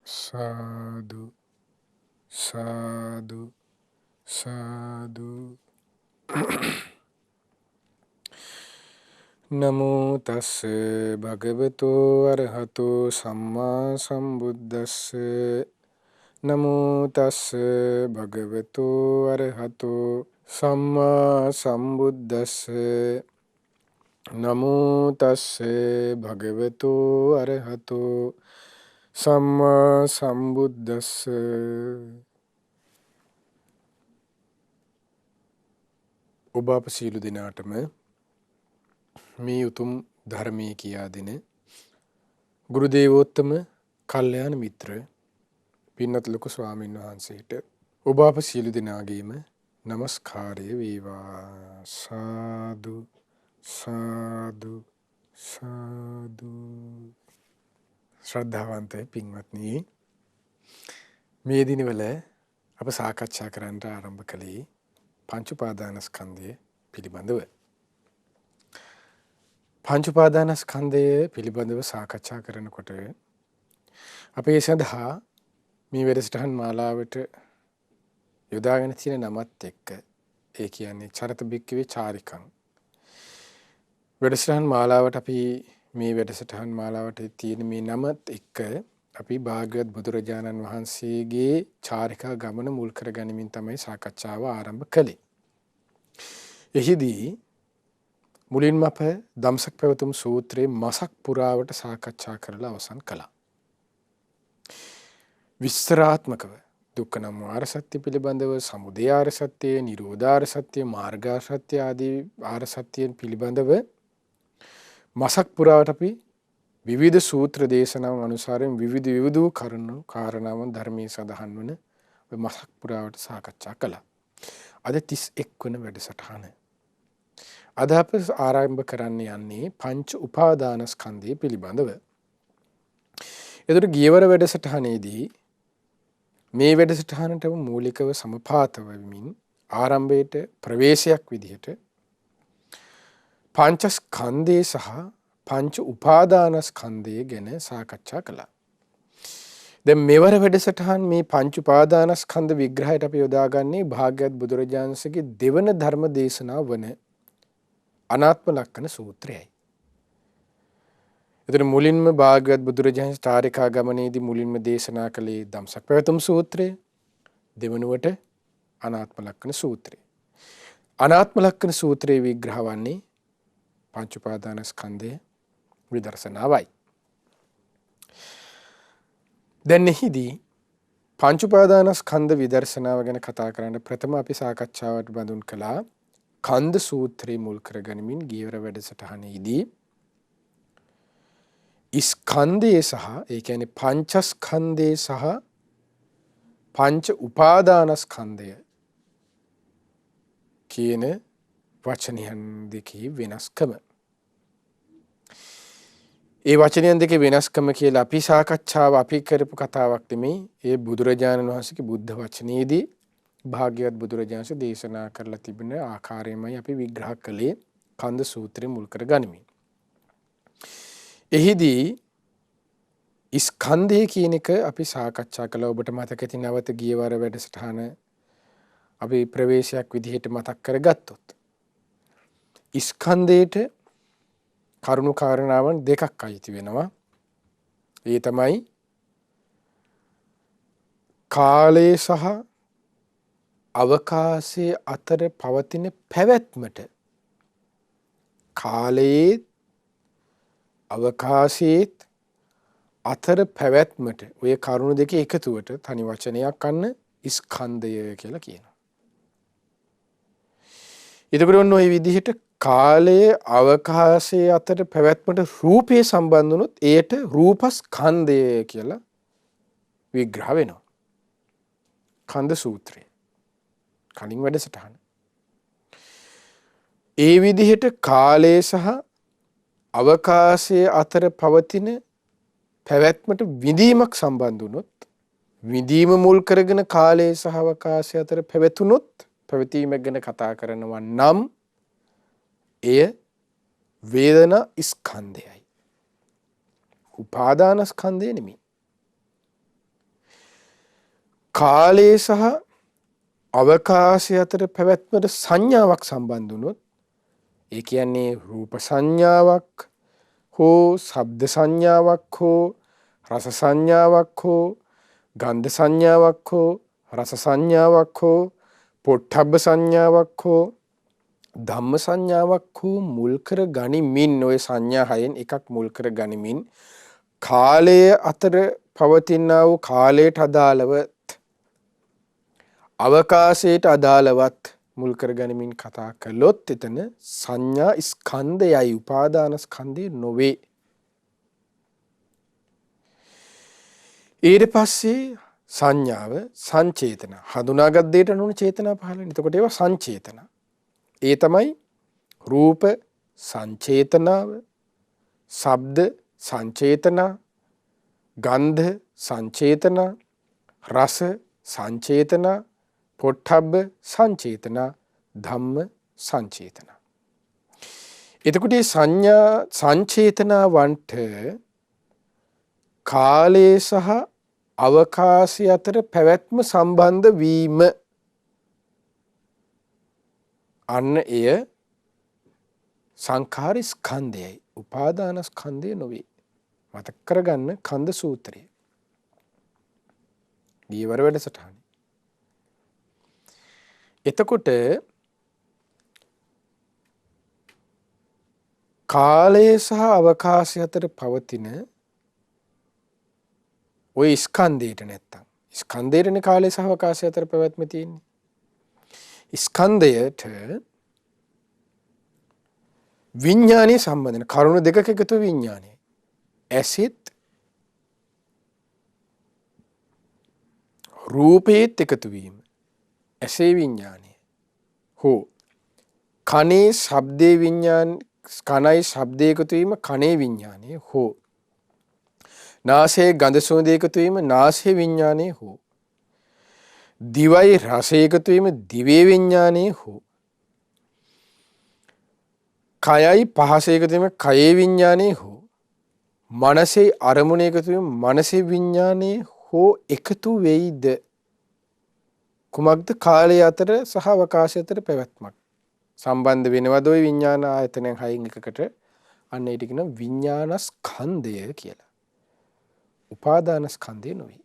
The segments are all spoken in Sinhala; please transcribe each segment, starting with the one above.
සාදු සාදු සාදු. නමෝ තස්ස භගවතු අරහතෝ සම්මා සම්බුද්දස්ස. නමෝ තස්ස භගවතු අරහතෝ සම්මා සම්බුද්දස්ස. නමෝ තස්ස භගවතු අරහතෝ සම්මා සම්බුද්දස්ස. ඔබ අප සියලු දෙනාටම මේ උතුම් ධර්මයේ කියා දෙන ගුරු දේවෝත්තම කල්යාණ මිත්‍ර පින්වත් ලොකු ස්වාමීන් වහන්සේට ඔබ අප සියලු දෙනාගේම নমස්කාරය වේවා. සාදු සාදු සාදු. ශ්‍රද්ධාවන්ත පින්වත්නි, මේ දිනවල අප සාකච්ඡා කරන්නට ආරම්භ කළේ පංච උපාදානස්කන්ධය පිළිබඳව. පංච උපාදානස්කන්ධය පිළිබඳව සාකච්ඡා කරනකොට අපේ සඳහා මේ වැඩසටහන් මාලාවට යොදාගෙන තියෙන නමත් එක්ක, ඒ කියන්නේ චරත බික්කවේ චාරිකං වැඩසටහන් මාලාවට, අපි මේ වැඩසටහන් මාලාවට තියෙන මේ නමත් එක්ක අපි භාග්‍යවත් බුදුරජාණන් වහන්සේගේ චාරිකා ගමන මුල් කරගනිමින් තමයි සාකච්ඡාව ආරම්භ කළේ. එහිදී මුලින්ම අප දම්සක් පැවතුම් සූත්‍රයේ මසක් පුරාවට සාකච්ඡා කරලා අවසන් කළා. විස්තරාත්මකව දුක්ඛ නම් ආර්ය සත්‍ය පිළිබඳව, සමුදය ආර්ය සත්‍ය, නිරෝධ ආර්ය සත්‍ය, මාර්ග ආර්ය සත්‍ය ආදී ආර්ය සත්‍යයන් පිළිබඳව මසක් පුරාවට අපි විවිධ සූත්‍ර දේශනාවන් අනුසාරයෙන් විවිධ කරුණු කාරණාවන් ධර්මයේ සඳහන් වන මසක් පුරාවට සාකච්ඡා කළා. අද 31 වන වැඩසටහන. අද අප ආරම්භ කරන්න යන්නේ පංච උපාදානස්කන්ධය පිළිබඳව. එතකොට ගියවර වැඩසටහනේදී මේ වැඩසටහනට මූලිකව සමපාත වෙමින් ආරම්භයේට ප්‍රවේශයක් විදිහට පංචස්කන්ධය සහ පංච උපාදානස්කන්ධය ගැන සාකච්ඡා කළා. දැන් මෙවර වැඩසටහන් මේ පංච උපාදානස්කන්ධ විග්‍රහයට අපි යොදාගන්නේ භාග්‍යවත් බුදුරජාණන්සේගේ දෙවන ධර්ම දේශනාව වන අනාත්ම ලක්ෂණ සූත්‍රයයි. එතන මුලින්ම භාග්‍යවත් බුදුරජාණන් චාරිකා ගමනේදී මුලින්ම දේශනා කළේ දම්සක් පැවතුම් සූත්‍රය, දෙවනුවට අනාත්ම ලක්ෂණ සූත්‍රය. අනාත්ම ලක්ෂණ සූත්‍රයේ විග්‍රහ වන්නේ පංච උපාදානස්කන්ධය විදර්ශනාවයි. දැන් එහිදී පංච උපාදානස්කන්ධ විදර්ශනාව ගැන කතා කරන්න ප්‍රථම අපි සාකච්ඡාවට බඳුන් කළා කන්ද සූත්‍රය මුල් කරගනිමින් ගියවර වැඩසටහනේදී ස්කන්ධය සහ, ඒ කියන්නේ පංචස්කන්ධය සහ පංච උපාදානස්කන්ධය කියන වචනයන් දෙකේ වෙනස්කම. ඒ වචනයන් දෙකේ වෙනස්කම කියලා අපි සාකච්ඡාව අපි කරපු කතාවක් නෙමෙයි. ඒ බුදුරජාණන් වහන්සේගේ බුද්ධ වචනයේදී භාග්‍යවත් බුදුරජාණන් වහන්සේ දේශනා කරලා තිබෙන ආකාරයමයි අපි විග්‍රහ කළේ කන්ද සූත්‍රය මුල් කරගනිමින්. එහිදී ස්කන්ධය කියන එක අපි සාකච්ඡා කළා. ඔබට මතක ඇති නැවත ගියවර වැඩසටහන අපි ප්‍රවේශයක් විදිහට මතක් කරගත්තොත් ස්කන්ධයට කරුණු කාරණාවන් දෙකක් අයිති වෙනවා. ඒ තමයි කාලය සහ අවකාශයේ අතර පවතින පැවැත්මට, කාලයේ අවකාශයේ අතර පැවැත්මට, ඔය කරුණු දෙක එකතුවට තනි වචනයක් අන්න ස්කන්ධය කියලා කියනවා. එතකොට ඔන්න ඔය විදිහට කාලයේ අවකාශයේ අතර පැවැත්මට රූපේ සම්බන්ධ වුණොත් එයට රූපස්කන්ධය කියලා විග්‍රහ වෙනවා. කන්ද සූත්‍රය කලින් වැඩසටහන. ඒ විදිහට කාලය සහ අවකාශයේ අතර පවතින පැවැත්මට විඳීමක් සම්බන්ධ වුණොත්, විඳීම මුල් කරගෙන කාලය සහ අවකාශය අතර පැවතුනොත් පැවතීම ගැන කතා කරනවා නම් එය වේදනා ස්කන්ධයයි. උපාදාන ස්කන්ධය නෙමෙයි. කාලය සහ අවකාශය අතර පැවැත්මට සංඥාවක් සම්බන්ධ වුණොත් ඒ කියන්නේ රූප සංඥාවක් හෝ ශබ්ද සංඥාවක් හෝ රස සංඥාවක් හෝ ගන්ධ සංඥාවක් හෝ රස සංඥාවක් හෝ පොට්ටබ්බ සංඥාවක් හෝ ධම්ම සංඥාවක් හෝ මුල් කර ගනිමින් ඔය සංඥා හයෙන් එකක් මුල් කර ගනිමින් කාලය අතර පවතිනා වූ කාලයට අදාළව අවකාශයට අදාළවත් මුල් කර ගනිමින් කතා කළොත් එතන සංඥා ස්කන්ධයයි උපාදාන ස්කන්ධය නොවේ. ඊට පස්සේ සංඥාව සංචේතන හඳුනාගත් දෙයට අනුව චේතනා පහළ වෙනවා. එතකොට ඒවා සංචේතන. ඒ තමයි රූප සංචේතනාව, ශබ්ද සංචේතනා, ගන්ධ සංචේතනා, රස සංචේතනා, පොට්ටබ්බ සංචේතනා, ධම්ම සංචේතනා. එතකොට මේ සංඥා සංචේතනාවන්ට කාලය සහ අවකාශය අතර පැවැත්ම සම්බන්ධ වීම අන්න එය සංඛාර ස්කන්ධයයි උපාදාන ස්කන්ධය නොවේ. මතක කරගන්න කන්ද සූත්‍රය. දීවර වැඩසටහන. එතකොට කාලය සහ අවකාශය අතර පවතින ඔය ස්කන්ධයට නැත්තම් ස්කන්ධයටනේ කාලය සහ අවකාශය අතර පැවැත්ම තියෙන්නේ. ස්කන්ධයට විඥානයේ සම්බන්ධන කරුණු දෙකක එකතු විඥානය. ඇසිත රූපේත් එකතු වීම ඇසේ විඥානය හෝ කනේ ශබ්දේ විඥාන කනයි ශබ්දේ එකතු වීම කනේ විඥානය හෝ නාසයේ ගඳ සුවඳ එකතු වීම නාසයේ විඥානය හෝ දිවයි රසය එකතු වීම දිවේ විඥානය හෝ කයයි පහස එකතු වීම කයේ විඥානය හෝ මනසේ අරමුණ එකතු වීම මනසේ විඥානය හෝ එකතු වෙයිද කුමක්ද කාලය අතර සහ අවකාශය අතර පැවැත්මක් සම්බන්ධ වෙනවද ওই විඥාන ආයතනයන් හයින් එකකට අන්න ඊට කියන විඥානස්කන්ධය කියලා. උපාදාන ස්කන්ධය නෙවෙයි.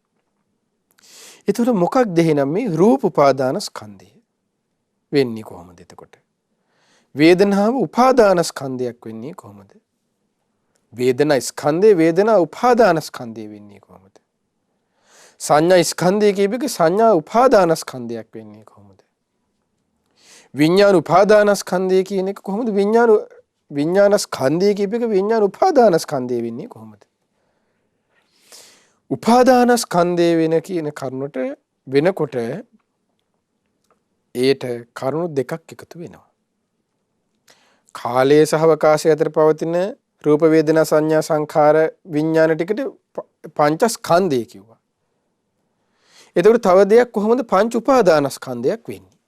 ඒතර මොකක්ද එහෙනම් මේ රූප උපාදාන ස්කන්ධය වෙන්නේ කොහොමද එතකොට? වේදනාව උපාදාන ස්කන්ධයක් වෙන්නේ කොහොමද? වේදනා ස්කන්ධය වේදනා උපාදාන ස්කන්ධය වෙන්නේ කොහොමද? සංඥා ස්කන්ධය කියපෙක සංඥා උපාදාන ස්කන්ධයක් වෙන්නේ කොහොමද? විඥාන උපාදාන ස්කන්ධය කියන එක කොහොමද? විඥාන ස්කන්ධය කියපෙක විඥාන උපාදාන ස්කන්ධය වෙන්නේ කොහොමද? උපාදාන ස්කන්ධය වෙන කියන කරුණට වෙනකොට ඒට කරුණු දෙකක් එකතු වෙනවා. කාලය සහ අවකාශය අතර පවතින රූප වේදනා සංඥා සංඛාර විඥාන ටිකට පංචස්කන්ධය කිව්වා. එතකොට තව දෙයක් කොහොමද පංච උපාදානස්කන්ධයක් වෙන්නේ?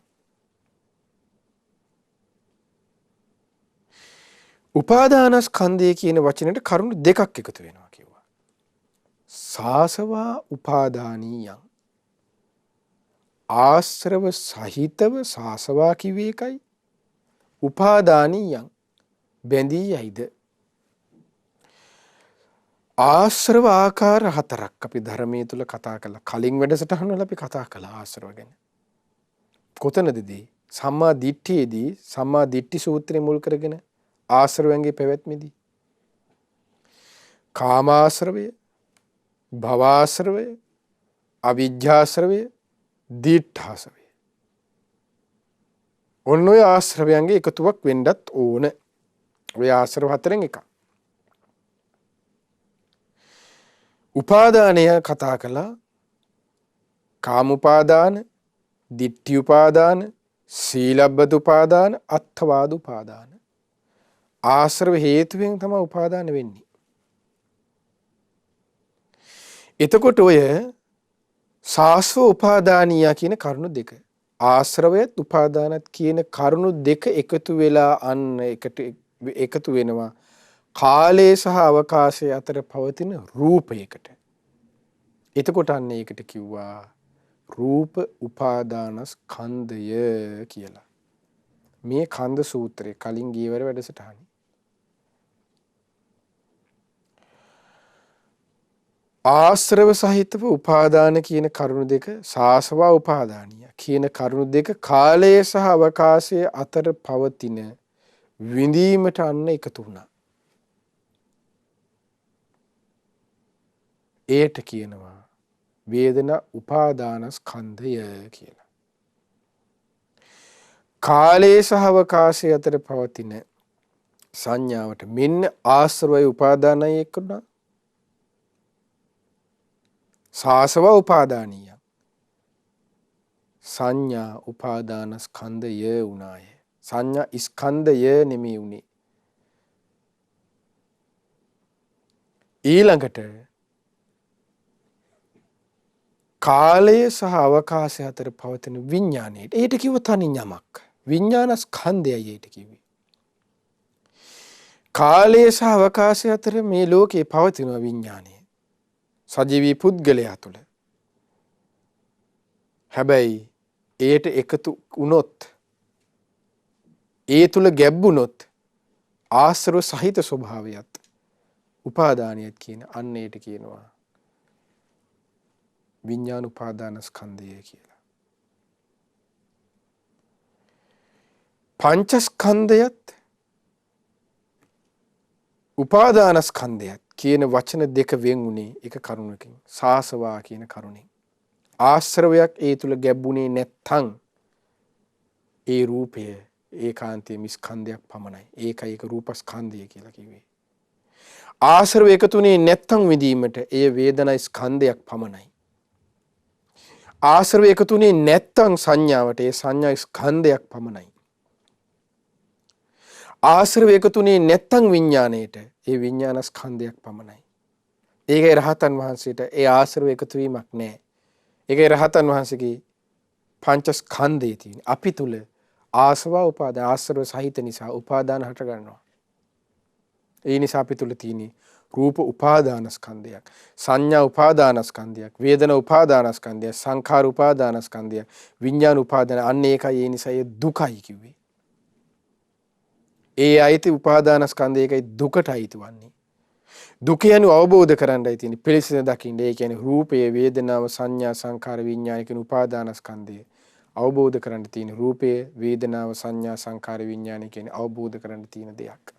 උපාදානස්කන්ධය කියන වචනෙට කරුණු දෙකක් එකතු වෙනවා කිව්වා. සාසවා උපාදානීයං ආශ්‍රව සහිතව සාසවා කිව්වේ එකයි. උපාදානීයං බැඳී යයිද ආශ්‍රව ආකාර හතරක් අපි ධර්මයේ තුල කතා කළා. කලින් වැඩසටහන වල අපි කතා කළා ආශ්‍රව ගැන. කොතනදදී? සම්මා දිට්ඨියේදී සම්මා දිට්ඨි සූත්‍රය මුල් කරගෙන ආශ්‍රවයන්ගේ පැවැත්මේදී කාමාශ්‍රවය, භවආශ්‍රවය, අවිජ්ජාශ්‍රවය, දිට්ඨාශ්‍රවය. ඔන්න ඔය ආශ්‍රවයන්ගේ එකතුවක් වෙන්නත් ඕන. ඔය ආශ්‍රව හතරෙන් එකක්. උපාදානය කතා කළා. කාම උපාදාන, ditthi උපාදාන, සීලබ්බත උපාදාන, අත්ථවාද උපාදාන. ආශ්‍රව හේතුවෙන් තමයි උපාදාන වෙන්නේ. එතකොට ඔය සාස්ව උපාදානියා කියන කරුණු දෙක ආශ්‍රවයත් උපාදානත් කියන කරුණු දෙක එකතු වෙලා අන්න එකතු වෙනවා කාලය සහ අවකාශය අතර පවතින රූපයකට. එතකොට අන්න ඒකට කිව්වා රූප උපාදානස්කන්ධය කියලා. මේ කන්ද සූත්‍රය කලින් ගියවර වැඩසටහන. ආශ්‍රව සහිතව උපාදාන කියන කරුණු දෙක සාසවා උපාදානිය කියන කරුණු දෙක කාලය සහ අවකාශය අතර පවතින විඳීමට අන්න එකතු වුණා. ඒට කියනවා වේදනා උපාදානස්කන්ධය කියලා. කාලය සහ අවකාශය අතර පවතින සංඥාවට මෙන්න ආශ්‍රවය උපාදානය එක්කුණා. සාසව උපාදානීය සංඥා උපාදානස්කන්ධය වුණාය. සංඥා ස්කන්ධය නෙමෙයි උනේ. ඊළඟට කාලය සහ අවකාශය අතර පවතින විඥාණයට ඒට කිව්ව තනි යමක්. විඥානස්කන්ධයයි ඒට කිව්වේ. කාලය සහ අවකාශය අතර මේ ලෝකේ පවතින විඥානය. සජීවී පුද්ගලයා තුළ. හැබැයි ඒට එකතු වුණොත් ඒ තුළ ගැබ්බුණොත් ආශ්‍රව සහිත ස්වභාවයත් උපාදානියත් කියන අන්න ඒට කියනවා විඥාන උපාදානස්කන්ධය කියලා. පංචස්කන්ධයත් උපාදානස්කන්ධයත් කියන වචන දෙක වෙන් වුණේ එක කරුණකින්. සාසවා කියන කරුණෙන්. ආශ්‍රවයක් ඒ තුල ගැබ්බුණේ නැත්තම් ඒ රූපය ඒකාන්තයේ ස්කන්ධයක් පමණයි. ඒකයි ඒක රූපස්කන්ධය කියලා කිව්වේ. ආශ්‍රව එකතුනේ නැත්තම් විදීමට ඒ වේදනා ස්කන්ධයක් පමණයි. ආශ්‍රව එකතුනේ නැත්තම් සංඥාවට ඒ සංඥා ස්කන්ධයක් පමණයි. ආශ්‍රව එකතුනේ නැත්තම් විඥාණයට ඒ විඥාන ස්කන්ධයක් පමණයි. ඒකේ රහතන් වහන්සේට ඒ ආශ්‍රව එකතු වීමක් නැහැ. ඒකේ රහතන් වහන්සේගේ පංචස්කන්ධයේ තියෙන අපි තුල ආසවා උපාදාන ආශ්‍රව සහිත නිසා උපාදාන හට ගන්නවා. ඒ නිසා අපි තුල තියෙන රූප උපාදානස්කන්ධයක්, සංඥා උපාදානස්කන්ධයක්, වේදනා උපාදානස්කන්ධයක්, සංඛාර උපාදානස්කන්ධයක්, විඥාන උපාදාන අන්න ඒකයි ඒ නිසා ඒ දුකයි කිව්වේ. ඒ අයිති උපාදානස්කන්ධයකයි දුකට අයිති වන්නේ. දුක යනු අවබෝධ කරගන්නයි තියෙන්නේ. පිළිසිඳ දකින්න. ඒ කියන්නේ රූපය, වේදනාව, සංඥා, සංඛාර, විඥාන කියන උපාදානස්කන්ධය අවබෝධ කරගන්න තියෙන. රූපය, වේදනාව, සංඥා, සංඛාර, විඥාන කියන අවබෝධ කරගන්න තියෙන දෙයක්.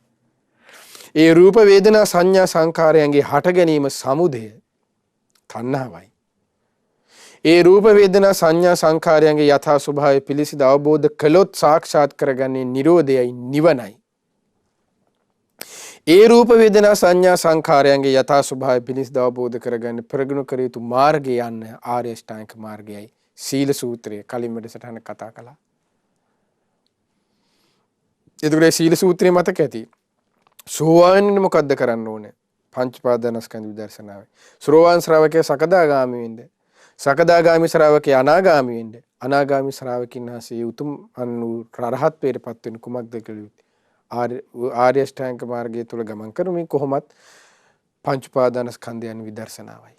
ඒ රූප, වේදනා, සංඥා, සංඛාරයන්ගේ හට ගැනීම සමුදය තණ්හාවයි. ඒ රූප, වේදනා, සංඥා, සංඛාරයන්ගේ යථා ස්වභාවය පිළිසිඳ අවබෝධ කළොත් සාක්ෂාත් කරගන්නේ නිරෝධයයි නිවනයි. ඒ රූප වේදනා සංඥා සංඛාරයන්ගේ යථා ස්වභාවය පිළිසිඳ අවබෝධ කරගන්න ප්‍රගුණ කර යුතු මාර්ගය යන්න ආර්ය අෂ්ටාංගික මාර්ගයයි සීල සූත්‍රය කලින් වැඩසටහන කතා කළා. එතකොට සීල සූත්‍රය මතක ඇති. සෝවාන් මොකද්ද කරන්න ඕනේ? පංච පාදානස්කන්ධ විදර්ශනාවයි. සෝවාන් ශ්‍රාවකයා සකදාගාමි වෙන්න. සකදාගාමි ශ්‍රාවකයා අනාගාමි වෙන්න. අනාගාමි ශ්‍රාවකින් හසේ උතුම් රහත්ත්වයට පත් වෙන කුමක්ද කියලා ආර්ය අෂ්ටාංගික මාර්ගය තුල ගමන් කරමින් කොහොමත් පංච පාදානස්කන්ධයන් විදර්ශනාවයි.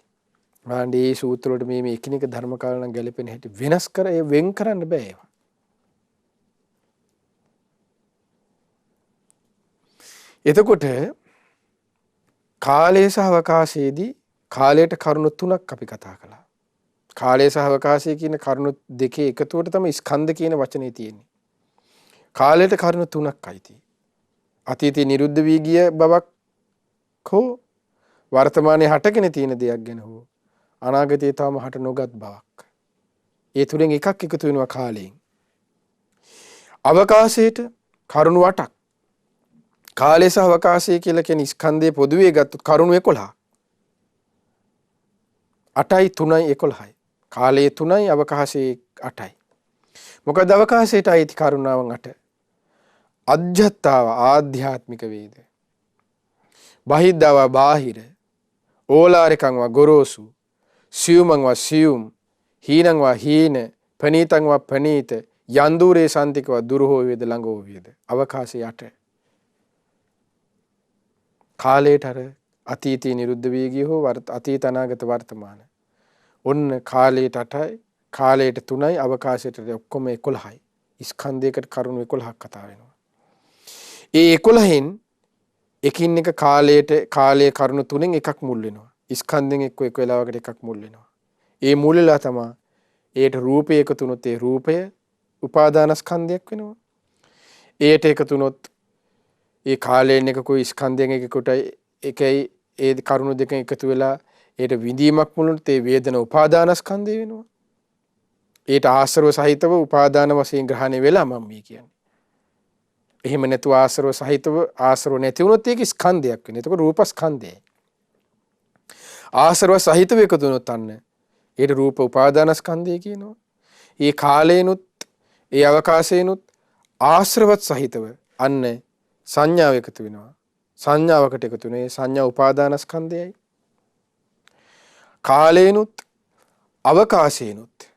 මාණ්ඩේ සූත්‍ර වලට මේ එකිනෙක ධර්ම කාරණා ගැලපෙන හැටි වෙනස් කර ඒ වෙන් කරන්න බෑ ඒවා. එතකොට කාලය සහ අවකාශයේදී කාලයට කරුණු තුනක් අපි කතා කළා. කාලය සහ අවකාශය කියන කරුණු දෙකේ එකතුවට තමයි ස්කන්ධ කියන වචනේ තියෙන්නේ. කාලයට කරුණු තුනක්යි තියෙන්නේ. අතීතේ නිරුද්ධ වී ගිය බවක් හෝ වර්තමානයේ හටගෙන තියෙන දෙයක් ගැන හෝ අනාගතයේ තාම හට නොගත් බවක්. ඒ තුලින් එකක් එකතු වෙනවා කාලයෙන්. අවකාශයට කරුණු 8ක්. කාලය සහ අවකාශය කියලා කියන ස්කන්ධයේ පොදුවේ ගත්තොත් කරුණු 11ක්. 8යි 3යි 11යි. කාලයේ 3යි අවකාශයේ 8යි. මොකද අවකාශයට අයිති කරුණාවන් 8. අධ්‍යත්තාව ආධ්‍යාත්මික වේද. බහිද්ධාව බාහිර. ඕලාරිකංවා ගොරෝසු. සියුමංවා සියුම්. හීනංවා හීන. පනීතංවා පනීත. යන්දූරේ සන්තිකවා දුරහෝ වේද ළඟෝ වේද. අවකාශය 8. කාලයට අර අතීතයේ නිරුද්ධ වී ගිය හෝ අතීත අනාගත වර්තමාන. ඔන්න කාලයට 8යි කාලයට 3යි අවකාශයට ඔක්කොම 11යි. ස්කන්ධයකට කරුණු 11ක් කතා වෙනවා. ඒ 11න් එකින් එක කාලයේ කරුණු 3න් එකක් මුල් වෙනවා. ස්කන්ධෙන් එක්ක එක වෙලාවකට එකක් මුල් වෙනවා. ඒ මුල් වෙලා තමයි ඒට රූපය එකතු වුණොත් ඒ රූපය උපාදානස්කන්ධයක් වෙනවා. ඒට එකතු වුණොත් ඒ කාලයෙන් එකකුයි ස්කන්ධයෙන් එකකුටයි එකයි ඒ කරුණු දෙක එකතු වෙලා ඒට විඳීමක් මුලුනොත් ඒ වේදන උපාදානස්කන්ධය වෙනවා. ඒට ආශ්‍රව සහිතව උපාදාන වශයෙන් ග්‍රහණය වෙලා මම මේ කියන්නේ. එහෙම නැතුව ආශ්‍රව සහිතව ආශ්‍රව නැති වුණොත් ඒක ස්කන්ධයක් වෙනවා. ඒක රූප ස්කන්ධයයි. ආශ්‍රව සහිතව එකතු වුණොත් අන්න ඒට රූප උපාදානස්කන්ධය කියනවා. ඒ කාලේනුත් ඒ අවකාශේනුත් ආශ්‍රවත් සහිතව අන්න සංඥාව එකතු වෙනවා. සංඥාවකට එකතු වෙන ඒ සංඥා උපාදානස්කන්ධයයි. කාලේනුත් අවකාශේනුත්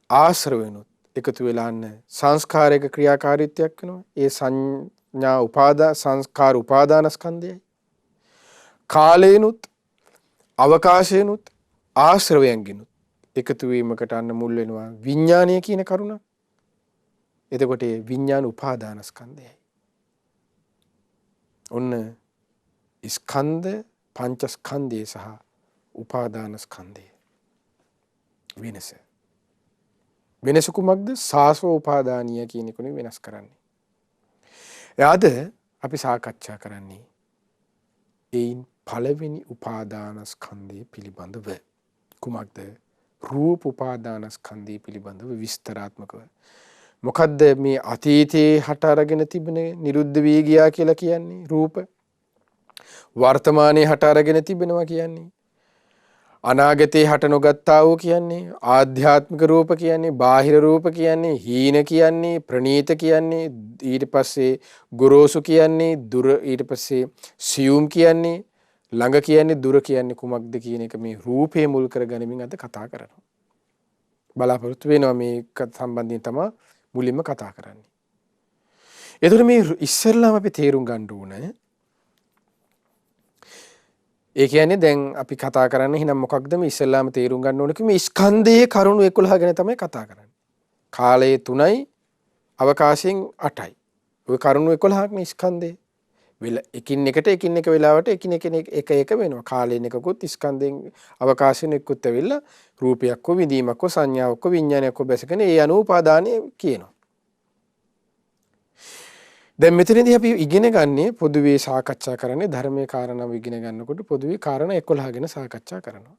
ආශ්‍රවෙනුත් එකතු වෙලා අන්න සංස්කාරයක ක්‍රියාකාරීත්වයක් වෙනවා. ඒ සංඥා සංස්කාර උපාදානස්කන්ධයයි. කාලේනුත් අවකාශේනුත් ආශ්‍රවයන්ගෙනුත් එකතු වීමකට අන්න මුල් වෙනවා විඥානය කියන කරුණ. එතකොට ඒ විඥාන උපාදානස්කන්ධයයි. ඔන්න ස්කන්ධ පංචස්කන්ධය සහ උපාදානස්කන්ධය වෙනස. වෙනස කුමක්ද? සාස්ව උපාදානීය කියන එකනේ වෙනස් කරන්නේ. අද අපි සාකච්ඡා කරන්නේ ඒයින් පළවෙනි උපාදානස්කන්ධය පිළිබඳව. කුමක්ද? රූප උපාදානස්කන්ධය පිළිබඳව විස්තරාත්මකව. මොකද්ද මේ අතීතයේ හට අරගෙන තිබෙන නිරුද්ධ වී ගියා කියලා කියන්නේ? රූප. වර්තමානයේ හට අරගෙන තිබෙනවා කියන්නේ. අනාගතේ හට නොගත්තා වූ කියන්නේ. ආධ්‍යාත්මික රූප කියන්නේ. බාහිර රූප කියන්නේ. හීන කියන්නේ. ප්‍රනීත කියන්නේ. ඊට පස්සේ ගොරෝසු කියන්නේ. දුර ඊට පස්සේ සියුම් කියන්නේ. ළඟ කියන්නේ. දුර කියන්නේ කුමක්ද කියන එක මේ රූපේ මුල් කරගනිමින් අද කතා කරනවා. බලාපොරොත්තු වෙනවා මේක සම්බන්ධයෙන් තමයි මුලින්ම කතා කරන්නේ. එතකොට මේ ඉස්සෙල්ලාම අපි තේරුම් ගන්න ඕනේ. ඒ කියන්නේ දැන් අපි කතා කරන්නේ එහෙනම් මොකක්ද මේ ඉස්සෙල්ලාම තේරුම් ගන්න ඕනේ කිව්වේ ස්කන්ධයේ කරුණු 11 ගැන තමයි කතා කරන්නේ. කාලයේ 3යි අවකාශයෙන් 8යි. ඔය කරුණු 11ක් මේ ස්කන්ධේ. එකින් එකට එකින් එක වෙලාවට එකින් එක වෙනවා. කාලයෙන් එකකුත් ස්කන්ධයෙන් අවකාශයෙන් එක්කුත් ඇවිල්ලා රූපයක් හෝ විඳීමක් හෝ සංඥාවක් හෝ විඥානයක් හෝ බැසගෙන ඒ අනුපාදානය කියනවා. දැන් මෙතනදී අපි ඉගෙන ගන්නේ පොදුවේ සාකච්ඡා කරන්නේ ධර්මයේ කාරණාව ඉගෙන ගන්නකොට පොදුවේ කාරණා 11 ගැන සාකච්ඡා කරනවා.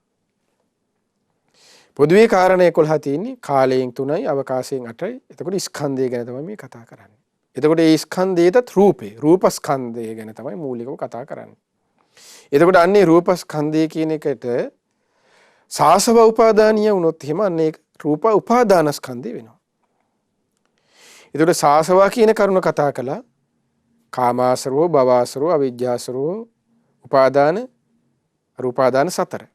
පොදුවේ කාරණා 11 තියෙන්නේ කාලයෙන් 3යි අවකාශයෙන් 8යි. එතකොට ස්කන්ධය ගැන තමයි මේ කතා කරන්නේ. එතකොට ඒ ස්කන්ධයටත් රූපස්කන්ධය ගැන තමයි මූලිකව කතා කරන්නේ. එතකොට අන්නේ රූපස්කන්ධය කියන එකට සාසව උපාදානීය වුණොත් එහෙම අන්නේ රූප උපාදානස්කන්ධය වෙනවා. එතකොට සාසවා කියන කරුණ කතා කළා. කාමාශ්‍රවෝ, භවශ්‍රවෝ, අවිජ්ජාශ්‍රවෝ, උපාදාන, රූපාදාන 4.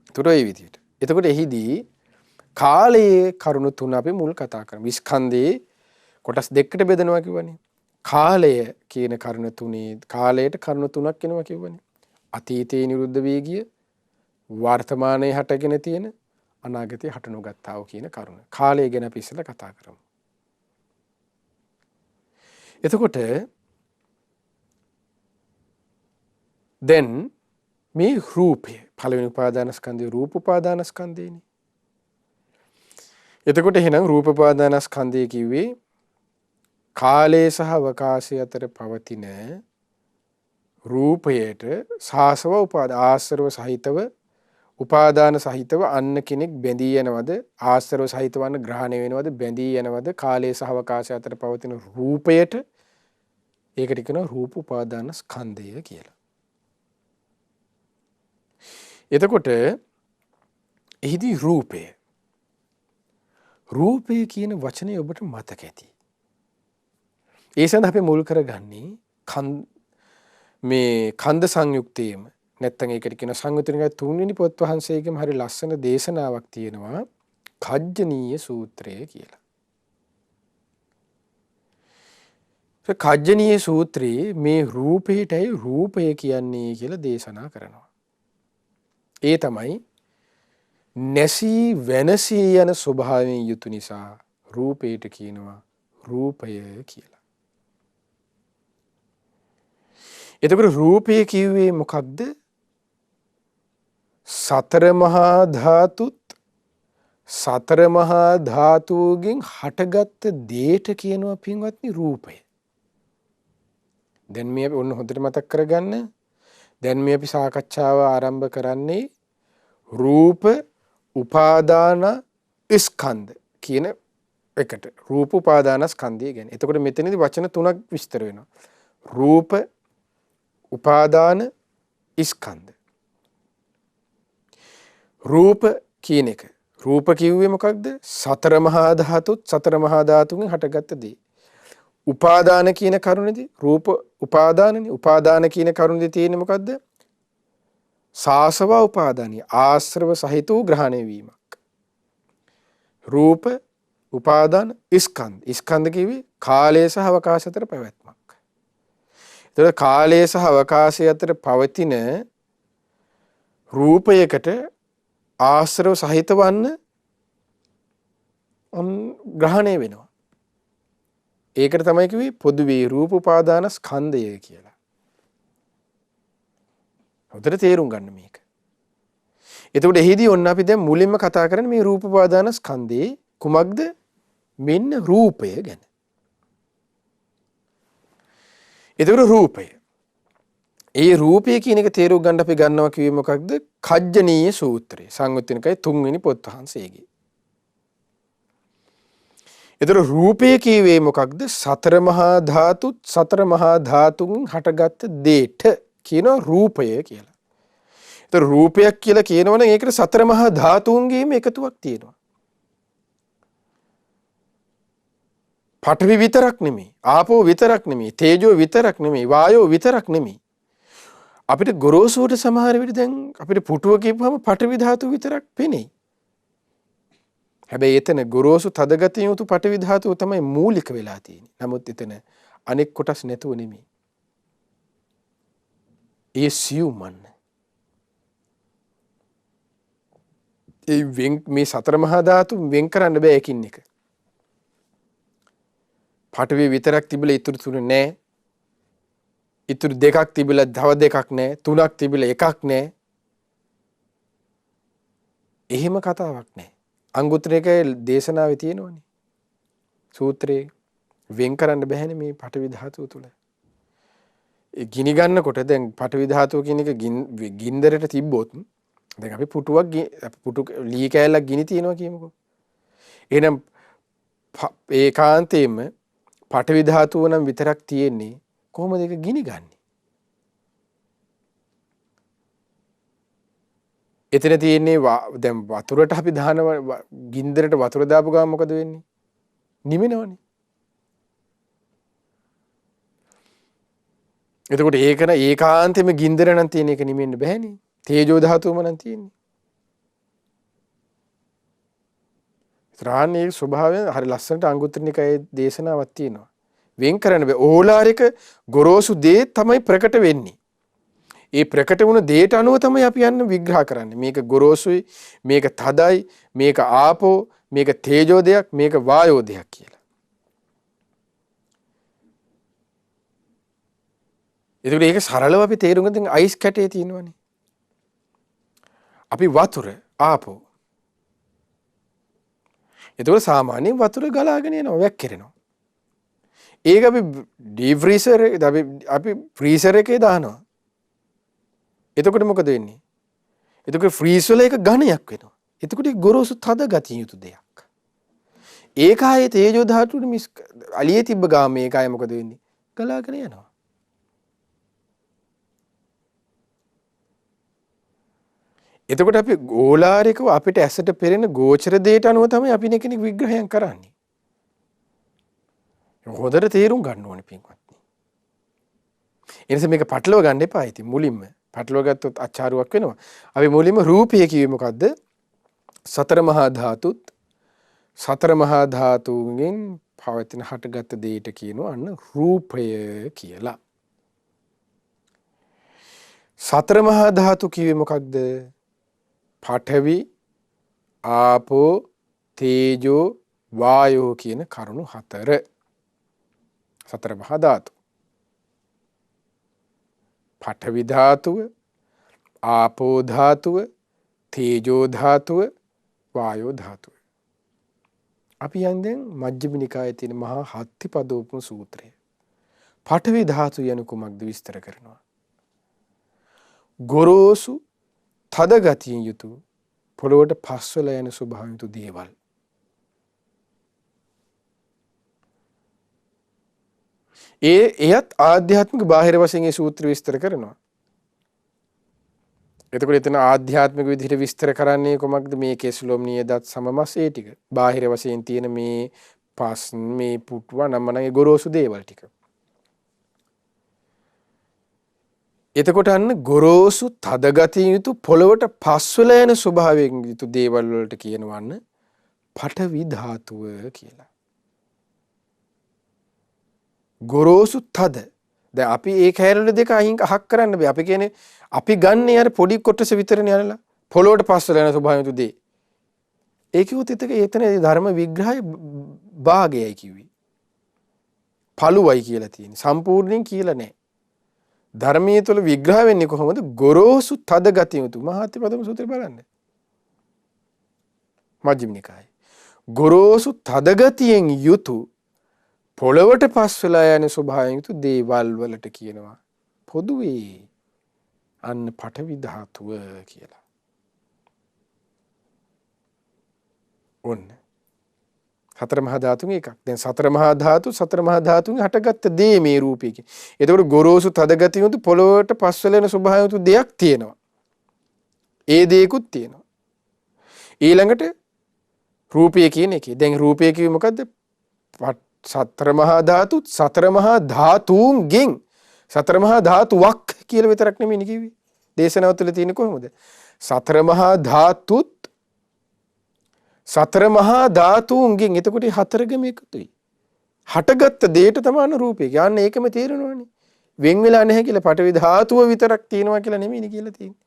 එතකොට ඒ විදිහට. එතකොට එහිදී කාලයේ කරුණු 3 අපි මුල් කතා කරමු. ස්කන්ධයේ කොටස් දෙකකට බෙදනවා කිව්වනේ. කාලය කියන කරුණ 3 කාලයට කරුණු 3ක් එනවා කිව්වනේ. අතීතයේ නිරුද්ධ වී ගිය, වර්තමානයේ හටගෙන තියෙන, අනාගතයේ හට නොගත්තා වූ කියන කරුණ. කාලය ගැන අපි ඉස්සෙල්ලා කතා කරමු. එතකොට දැන් මේ රූපය පළවෙනි උපාදානස්කන්ධය රූප උපාදානස්කන්ධයනේ. එතකොට එහෙනම් රූප උපාදානස්කන්ධය කිව්වේ කාලය සහ අවකාශය අතර පවතින රූපයට සාසව ආශ්‍රව සහිතව උපාදාන සහිතව අන්න කෙනෙක් බැඳී යනවද ආශ්‍රව සහිතව අන්න ග්‍රහණය වෙනවද බැඳී යනවද කාලය සහ අවකාශය අතර පවතින රූපයට ඒකට කියනවා රූප උපාදාන ස්කන්ධය කියලා. එතකොට එහිදී රූපය කියන වචනේ ඔබට මතක ඇති. ඒ සඳහා අපි මුල් කරගන්නේ මේ කන්ද සංයුක්තයේම නැත්තම් ඒකට කියන සංයුතිනිකයි 3 වෙනි පොත් වහන්සේගෙම හරි ලස්සන දේශනාවක් තියෙනවා කජ්ජනීය සූත්‍රය කියලා. කජ්ජනීය සූත්‍රයේ මේ රූපයටයි රූපය කියන්නේ කියලා දේශනා කරනවා. ඒ තමයි නැසී වෙනසී යන ස්වභාවයෙන් යුතු නිසා රූපයට කියනවා රූපය කියලා. එතකොට රූපය කිව්වේ මොකක්ද? සතර මහා ධාතුත් සතර මහා ධාතුගෙන් හටගත්ත දේට කියනවා පින්වත්නි රූපය. දැන් මේ අපි ඔන්න හොඳට මතක් කරගන්න. දැන් මේ අපි සාකච්ඡාව ආරම්භ කරන්නේ රූප උපාදාන ස්කන්ධ කියන එකට. රූප උපාදාන ස්කන්ධය ගැන. එතකොට මෙතනදී වචන තුනක් විස්තර වෙනවා. රූප උපාදාන ස්කන්ධ. රූප කියන එක. රූප කිව්වේ මොකක්ද? සතර මහා ධාතුත් සතර මහා ධාතුන්ගෙන් හටගත්ත දේ. උපාදාන කියන කරුණේදී රූප උපාදානනේ. උපාදාන කියන කරුණේදී තියෙන්නේ මොකද්ද? සාසව උපාදානිය ආශ්‍රව සහිත වූ ග්‍රහණය වීමක්. රූප උපාදාන ස්කන්ධ. ස්කන්ධ කිව්වේ කාලය සහ අවකාශ අතර පැවැත්මක්. ඒතර කාලය සහ අවකාශය අතර පවතින රූපයකට ආශ්‍රව සහිත වන්න ග්‍රහණය වෙනවා. ඒකට තමයි කිව්වේ පොදුවේ රූප උපාදාන ස්කන්ධය කියලා. හොඳට තේරුම් ගන්න මේක. එතකොට එහිදී ඔන්න අපි දැන් මුලින්ම කතා කරන්නේ මේ රූප උපාදාන ස්කන්ධේ කුමක්ද? මෙන්න රූපය ගැන. එතකොට රූපය. ඒ රූපය කියන එක තේරුම් ගන්න අපි ගන්නවා කිව්වේ මොකක්ද? කජ්ජනීය සූත්‍රය. සංයුත්ත නිකායේ 3 වෙනි පොත් වහන්සේගේ. එතකොට රූපය කියවේ මොකක්ද? සතර මහා ධාතුත් සතර මහා ධාතුන් හටගත් දේට කියන රූපය කියලා. ඒතර රූපයක් කියලා කියනවනේ ඒකට සතර මහා ධාතුන්ගේම එකතුවක් තියෙනවා. පඨවි විතරක් නෙමෙයි, ආපෝ විතරක් නෙමෙයි, තේජෝ විතරක් නෙමෙයි, වායෝ විතරක් නෙමෙයි. අපිට ගොරෝසුවට සමහර විට දැන් අපිට පුටුව කියපුවම පඨවි ධාතු විතරක් පෙනෙයි. හැබැයි එතන ගොරෝසු තදගතිය යුතු පඨවි ධාතුව තමයි මූලික වෙලා තියෙන්නේ. නමුත් එතන අනෙක් කොටස් නැතුව නෙමෙයි. ඒ සියුමන්. ඒ මේ සතර මහා ධාතු වෙන් කරන්න බෑ එකින් එක. පඨවි විතරක් තිබිලා ඉතුරු තුන නැහැ. ඉතුරු දෙකක් තිබිලා තව දෙකක් නැහැ. තුනක් තිබිලා එකක් නැහැ. එහෙම කතාවක් නැහැ. අංගුත්තර නිකායේ දේශනාවේ තියෙනවනේ. සූත්‍රයේ වෙන් කරන්න බෑනේ මේ පඨවි ධාතුව තුල. ඒ ගිනි ගන්නකොට දැන් පඨවි ධාතුව කියන එක ගින්දරට තිබ්බොත් දැන් අපි පුටු ලී කෑල්ලක් ගිනි තියනවා කියමුකෝ. එහෙනම් ඒකාන්තයෙන්ම පඨවි ධාතුව නම් විතරක් තියෙන්නේ කොහොමද ඒක ගිනි ගන්නෙ? එතන තියෙන්නේ දැන් වතුරට අපි දාන ගින්දරට වතුර දාපු ගමන් මොකද වෙන්නේ? නිවෙනවනේ. එතකොට ඒකන ඒකාන්තෙම ගින්දර නම් තියෙන එක නිවෙන්න බෑනේ. තේජෝ ධාතුවම නම් තියෙන්නේ. ත්‍රාණයේ ස්වභාවයෙන් හරි ලස්සනට අංගුත්තර නිකායේ දේශනාවක් තියෙනවා. වෙන් කරන්න බෑ. ඕලාරික ගොරෝසු දේ තමයි ප්‍රකට වෙන්නේ. ඒ ප්‍රකට වුණ දේට අනුව තමයි අපි යන්න විග්‍රහ කරන්නේ. මේක ගොරෝසුයි, මේක තදයි, මේක ආපෝ, මේක තේජෝ දෙයක්, මේක වායෝ දෙයක් කියලා. එතකොට ඒක සරලව අපි තේරුම් ගන්න අයිස් කැටේ තියෙනවනේ. අපි වතුර ආපෝ. එතකොට සාමාන්‍යයෙන් වතුර ගලාගෙන යනවා, වැක්කිරෙනවා. ඒක අපි ඩීප් ෆ්‍රීසර් අපි ෆ්‍රීසර් එකේ දානවා. එතකොට මොකද වෙන්නේ? එතකොට ෆ්‍රීස් වල එක ඝනයක් වෙනවා. එතකොට ඒක ගොරෝසු තද ගතිය යුතු දෙයක්. ඒක ආයේ තේජෝ ධාතුවේ මිස් අලියේ තිබ්බ ගාම මේක ආයේ මොකද වෙන්නේ? ගලාගෙන යනවා. එතකොට අපි ඕලාරිකව අපිට ඇසට පෙරෙන ගෝචර දෙයට අනුව තමයි අපි කෙනෙක් විග්‍රහයන් කරන්නේ. හොඳට තේරුම් ගන්න ඕනේ පින්වත්නි. ඒ නිසා මේක පටලව ගන්න එපා. ඉතින් මුලින්ම පටලව ගත්තොත් අච්චාරුවක් වෙනවා. අපි මුලින්ම රූපය කිව්වේ මොකද්ද? සතර මහා ධාතුත් සතර මහා ධාතුන්ගෙන් පවතින හටගත් දෙයට කියනවා අන්න රූපය කියලා. සතර මහා ධාතු කිව්වේ මොකක්ද? පඨවි, ආපෝ තේජෝ වායෝ කියන කරුණු 4. සතර මහා ධාතු. පඨවි ධාතුව, ආපෝ ධාතුව, තේජෝ ධාතුව, වායෝ ධාතුව. අපි යන්නේ මජ්ක්‍ධිම නිකායේ තියෙන මහා හත්තිපදෝපම සූත්‍රය. පඨවි ධාතු යනු කුමක්ද විස්තර කරනවා. ගොරෝසු තද ගතියෙන් යුතු පොළොවට පස්වල යන ස්වභාවයෙන් යුතු දේවල්. එයත් ආධ්‍යාත්මික බාහිර වශයෙන් මේ සූත්‍ර විස්තර කරනවා. එතකොට එතන ආධ්‍යාත්මික විදිහට විස්තර කරන්නේ කොමක්ද? මේ කෙස්ලොම් නියදත් සමමස් ඒ ටික. බාහිර වශයෙන් තියෙන මේ පස් මේ පුටුව නම්මනගේ ගොරෝසු දේවල් ටික. එතකොට අන්න ගොරෝසු තද ගතිය යුතු පොළොවට පස්වල යන ස්වභාවයෙන් යුතු දේවල් වලට කියනවන්න පඨවි ධාතුව කියලා. ගොරෝසු තද. දැන් අපි ඒ කැරළ දෙක අයින් අහක් කරන්න බෑ. අපි කියන්නේ අපි ගන්න යාර පොඩි කොටස විතරනේ අරලා පොළොවට පස්වල යන ස්වභාවයෙන් යුතු දේ. ඒකෙවත් එතන ධර්ම විග්‍රහය භාගයයි කිව්වේ. පළුවයි කියලා තියෙන්නේ. සම්පූර්ණයෙන් කියලා නෑ. ධර්මයේ තුල විග්‍රහ වෙන්නේ කොහොමද? ගොරෝසු තද ගතිය යුතු මහත්පදම සූත්‍රය බලන්න. මජ්ක්‍ධිම නිකායේ. ගොරෝසු තද ගතියෙන් යුතු පොළවට පස්වලා යන ස්වභාවයෙන් යුතු දේවල් වලට කියනවා පොදුවේ අන්න පඨවි ධාතුව කියලා. ඔන්න සතර මහා ධාතුන්ගේ එකක්. දැන් සතර මහා ධාතුන්ගේ හටගත්ත දේ මේ රූපේ කියන්නේ. එතකොට ගොරෝසු තද ගතිය යුතු පොළොවට පස්වල යන ස්වභාවය යුතු දෙයක් තියෙනවා. ඒ දේකුත් තියෙනවා. ඊළඟට රූපය කියන එකේ. දැන් රූපය කිව්වේ මොකද්ද? සතර මහා ධාතු සතර මහා ධාතුන්ගෙන් සතර මහා ධාතුවක් කියලා විතරක් නෙමෙයි කිව්වේ. දේශනාව තුළ තියෙන්නේ කොහොමද? සතර මහා ධාතුත් සතර මහා ධාතුන්ගෙන්. එතකොට හතරගෙම එකතුයි. හටගත්ත දෙයට තමයි රූපය. යන්න ඒකම තේරෙනවනේ. වෙන් වෙලා නැහැ කියලා පඨවි ධාතුව විතරක් තියෙනවා කියලා නෙමෙයි කියලා තියෙන්නේ.